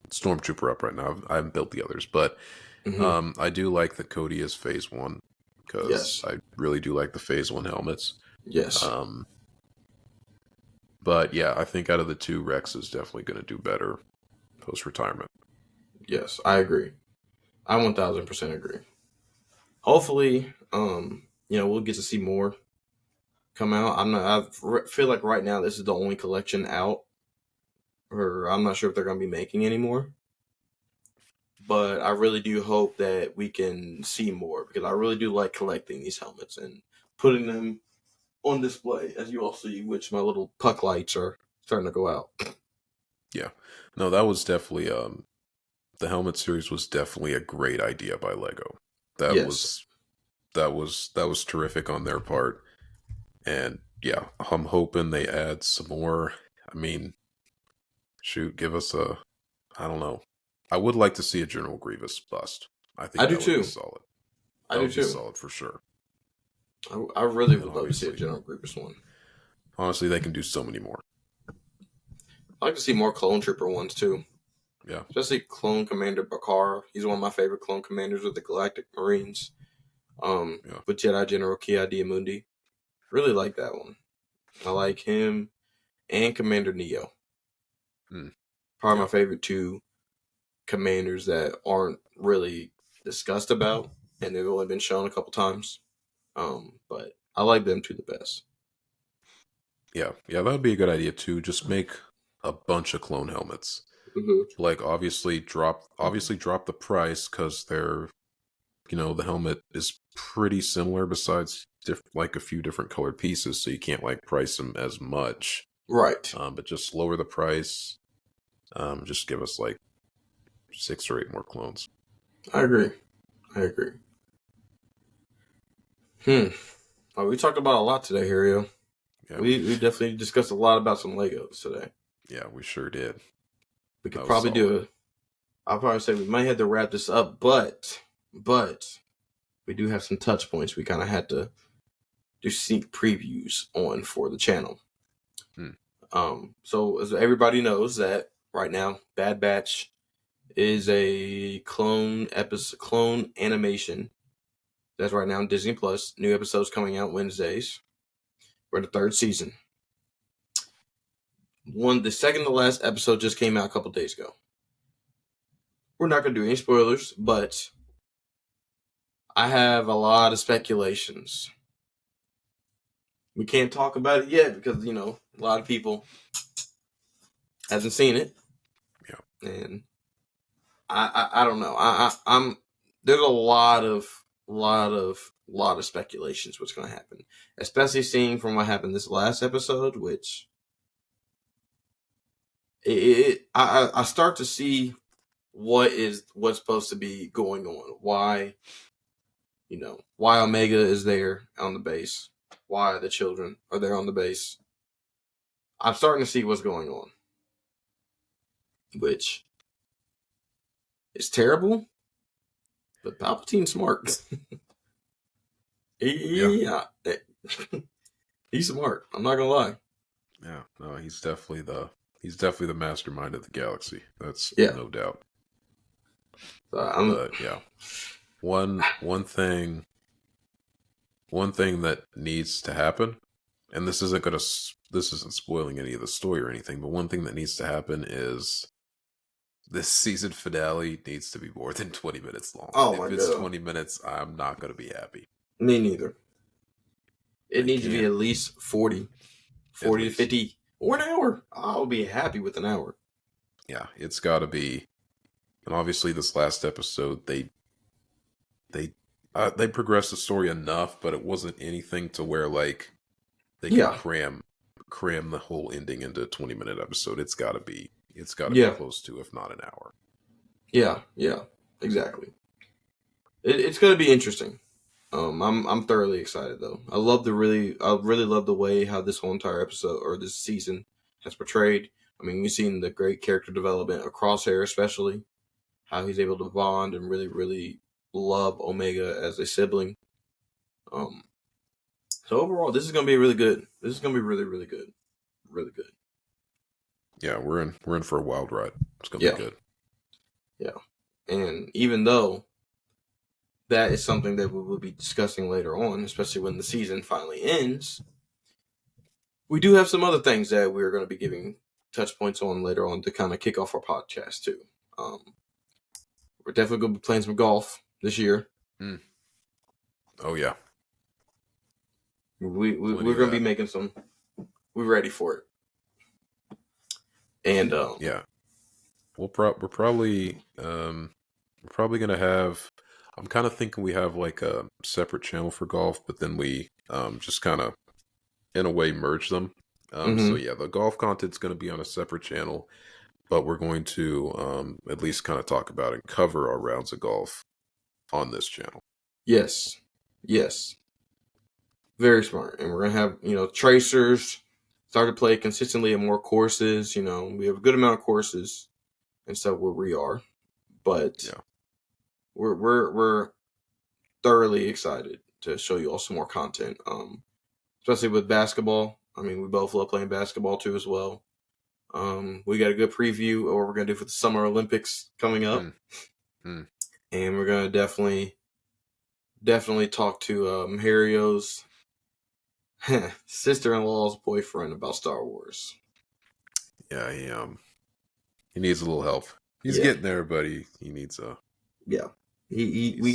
Speaker 2: Stormtrooper up right now. I haven't built the others, but I do like that Cody is phase 1 because I really do like the phase 1 helmets.
Speaker 1: Yes.
Speaker 2: But yeah, I think out of the two, Rex is definitely going to do better post retirement.
Speaker 1: Yes, I agree. I 1000% agree. Hopefully, we'll get to see more come out. Feel like right now this is the only collection out, or I'm not sure if they're going to be making any more. But I really do hope that we can see more because I really do like collecting these helmets and putting them on display, as you all see, which my little puck lights are starting to go out.
Speaker 2: Yeah, no, that was definitely the helmet series was definitely a great idea by Lego. That
Speaker 1: Yes,
Speaker 2: was that was terrific on their part, and yeah, I'm hoping they add some more. I mean, shoot, give us a, I don't know. I would like to see a General Grievous bust. I
Speaker 1: I
Speaker 2: think
Speaker 1: do
Speaker 2: that would be
Speaker 1: too.
Speaker 2: solid.
Speaker 1: I
Speaker 2: That
Speaker 1: do
Speaker 2: would be
Speaker 1: too.
Speaker 2: solid for sure.
Speaker 1: I really
Speaker 2: And
Speaker 1: would love to see a
Speaker 2: obviously,
Speaker 1: General Grievous one.
Speaker 2: honestly, they can do so many more.
Speaker 1: I like to see more Clone Trooper ones too,
Speaker 2: Yeah,
Speaker 1: especially Clone Commander Bakar. He's one of my favorite Clone Commanders with the Galactic Marines.
Speaker 2: yeah,
Speaker 1: With Jedi General Ki-Adi-Mundi. Really like that one. I like him and Commander Neo.
Speaker 2: mm,
Speaker 1: Probably
Speaker 2: yeah,
Speaker 1: my favorite two commanders that aren't really discussed about, and they've only been shown a couple times. But I like them two the best.
Speaker 2: yeah, yeah. That would be a good idea too. Just make a bunch of clone helmets.
Speaker 1: Mm-hmm.
Speaker 2: Like obviously drop the price because they're, the helmet is pretty similar besides like a few different colored pieces, so you can't like price them as much.
Speaker 1: Right.
Speaker 2: But just lower the price. Just give us like 6 or 8 more clones.
Speaker 1: I agree. I agree. Hmm. Oh, we talked about a lot today, Hario.
Speaker 2: Yeah,
Speaker 1: We definitely discussed a lot about some Legos today.
Speaker 2: yeah, we sure did.
Speaker 1: We could
Speaker 2: That was
Speaker 1: probably
Speaker 2: solid.
Speaker 1: do a. I'll probably say we might have to wrap this up, but we do have some touch points we kind of had to do sneak previews on for the channel.
Speaker 2: Hmm.
Speaker 1: So as everybody knows that right now, Bad Batch is a clone animation that's right now on Disney Plus. New episodes coming out Wednesdays. We're in the third season. The second to last episode just came out a couple days ago. We're not going to do any spoilers, but I have a lot of speculations. We can't talk about it yet because a lot of people hasn't seen it,
Speaker 2: Yeah,
Speaker 1: and I don't know. I'm there's a lot of speculations what's going to happen, especially seeing from what happened this last episode, which I start to see what's supposed to be going on. Why Omega is there on the base, why the children are there on the base. I'm starting to see what's going on, which is terrible, but Palpatine's smart.
Speaker 2: yeah,
Speaker 1: Yeah, he's smart. I'm not gonna lie.
Speaker 2: yeah. No, he's definitely the mastermind of the galaxy. That's
Speaker 1: Yeah,
Speaker 2: no doubt.
Speaker 1: so I'm.
Speaker 2: But yeah, one thing that needs to happen, and this isn't spoiling any of the story or anything, but one thing that needs to happen is this season finale needs to be more than 20 minutes long.
Speaker 1: Oh my
Speaker 2: If it's
Speaker 1: god,
Speaker 2: 20 minutes, I'm not going to be happy.
Speaker 1: me neither. It
Speaker 2: I
Speaker 1: needs to be
Speaker 2: can't,
Speaker 1: at least 40,
Speaker 2: at
Speaker 1: 40 to
Speaker 2: least.
Speaker 1: 50, or an hour. I'll be happy with an hour.
Speaker 2: Yeah, it's got to be. And obviously, this last episode, they they progressed the story enough, but it wasn't anything to where like they could
Speaker 1: Yeah,
Speaker 2: cram the whole ending into a 20-minute episode. It's got to be
Speaker 1: yeah,
Speaker 2: close to, if not an hour.
Speaker 1: yeah, exactly. It's going to be interesting. I'm thoroughly excited though. I really love the way how this whole entire episode or this season has portrayed. I mean, you've seen the great character development of Crosshair, especially how he's able to bond and really, really love Omega as a sibling. Um, so overall, this is going to be really good. This is going to be really, really good, really good.
Speaker 2: Yeah, we're in for a wild ride. It's gonna be
Speaker 1: Yeah,
Speaker 2: good.
Speaker 1: yeah. And even though that is something that we will be discussing later on, especially when the season finally ends, we do have some other things that we're going to be giving touch points on later on to kind of kick off our podcast too. We're definitely going to be playing some golf this year.
Speaker 2: Oh yeah,
Speaker 1: we're going to be making some. We're ready for it. And
Speaker 2: yeah, we're probably gonna have. I'm kind of thinking we have like a separate channel for golf, but then we just kind of in a way merge them. So yeah, the golf content's going to be on a separate channel, but we're going to at least kind of talk about and cover our rounds of golf on this channel.
Speaker 1: Yes. Very smart. And we're going to have, tracers start to play consistently at more courses. We have a good amount of courses and stuff where we are, but
Speaker 2: yeah,
Speaker 1: we're thoroughly excited to show you all some more content. Especially with basketball. I mean, we both love playing basketball too as well. We got a good preview of what we're going to do for the Summer Olympics coming up. And we're going to definitely talk to Harrio's sister-in-law's boyfriend about Star Wars.
Speaker 2: Yeah, he needs a little help. He's getting there, but he needs a...
Speaker 1: Yeah. We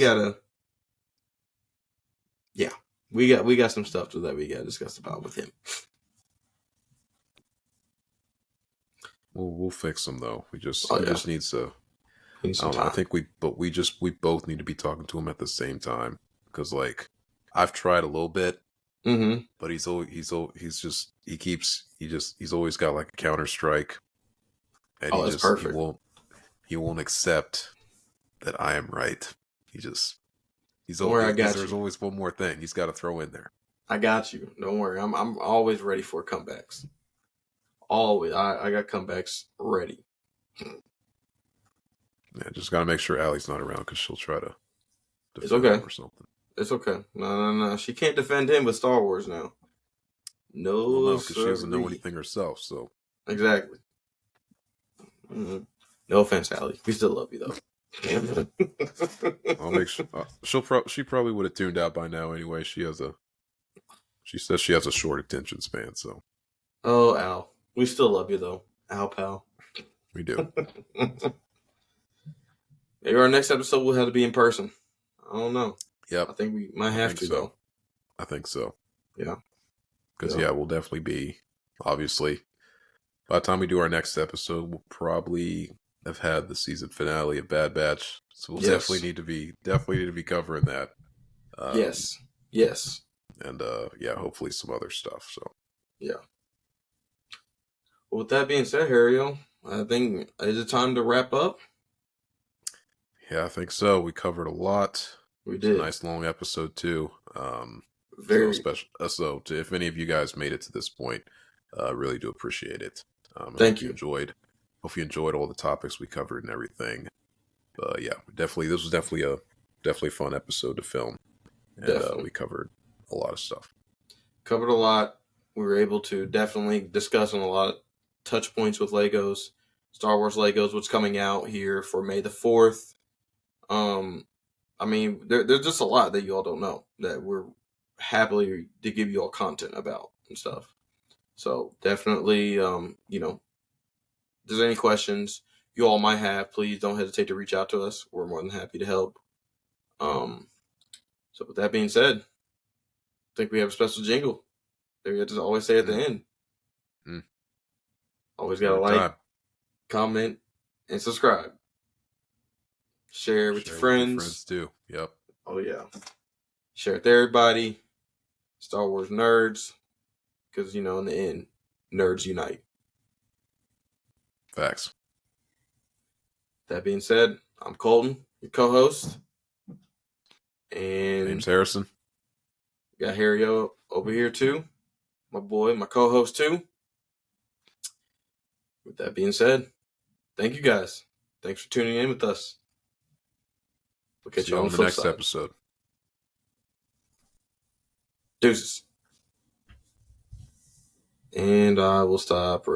Speaker 1: got some stuff that we got to discuss about with him.
Speaker 2: We'll fix him though. He just needs to. I don't know. I think we both need to be talking to him at the same time because like I've tried a little bit, but he's always got like a counter strike, and
Speaker 1: that's perfect.
Speaker 2: He won't accept that I am right. There's always one more thing he's got to throw in there.
Speaker 1: I got you. Don't worry. I'm always ready for comebacks. Always. I got comebacks ready.
Speaker 2: Yeah, just got to make sure Allie's not around because she'll try to
Speaker 1: defend him or something. It's okay. No. She can't defend him with Star Wars now. No,
Speaker 2: because she doesn't know anything herself. So
Speaker 1: exactly. No offense, Allie. We still love you though.
Speaker 2: I'll make sure. She probably would have tuned out by now anyway. She says she has a short attention span. So.
Speaker 1: Oh, Al. We still love you though, Al pal.
Speaker 2: We do.
Speaker 1: Maybe our next episode will have to be in person. I don't know.
Speaker 2: Yep.
Speaker 1: I think we might have to though.
Speaker 2: I think so.
Speaker 1: Yeah.
Speaker 2: Because we'll definitely be, obviously, by the time we do our next episode, we'll probably have had the season finale of Bad Batch. So we'll definitely need to be covering that.
Speaker 1: Yes.
Speaker 2: And hopefully some other stuff. So
Speaker 1: yeah. Well, with that being said, Harrio, I think is it time to wrap up?
Speaker 2: Yeah, I think so. We covered a lot.
Speaker 1: We did.
Speaker 2: A nice long episode too.
Speaker 1: Very
Speaker 2: special. So, if any of you guys made it to this point, really do appreciate it.
Speaker 1: Thank you.
Speaker 2: Hope you enjoyed all the topics we covered and everything. This was definitely a fun episode to film, and we covered a lot of stuff.
Speaker 1: Covered a lot. We were able to definitely discuss on a lot of touch points with Legos, Star Wars Legos, what's coming out here for May the 4th. I mean, there's just a lot that you all don't know that we're happily to give you all content about and stuff. So definitely, if there's any questions you all might have, please don't hesitate to reach out to us. We're more than happy to help. So with that being said, I think we have a special jingle that we have to always say at the end. Always got to like, comment, and subscribe. Share with your friends.
Speaker 2: Friends too. Yep.
Speaker 1: Oh yeah. Share with everybody. Star Wars nerds, because in the end, nerds unite.
Speaker 2: Facts.
Speaker 1: That being said, I'm Colton, your co-host, and
Speaker 2: name's Harrison.
Speaker 1: Got Harrio over here too, my boy, my co-host too. With that being said, thank you guys. Thanks for tuning in with us. We'll catch you on the next
Speaker 2: episode.
Speaker 1: Deuces. And I will stop.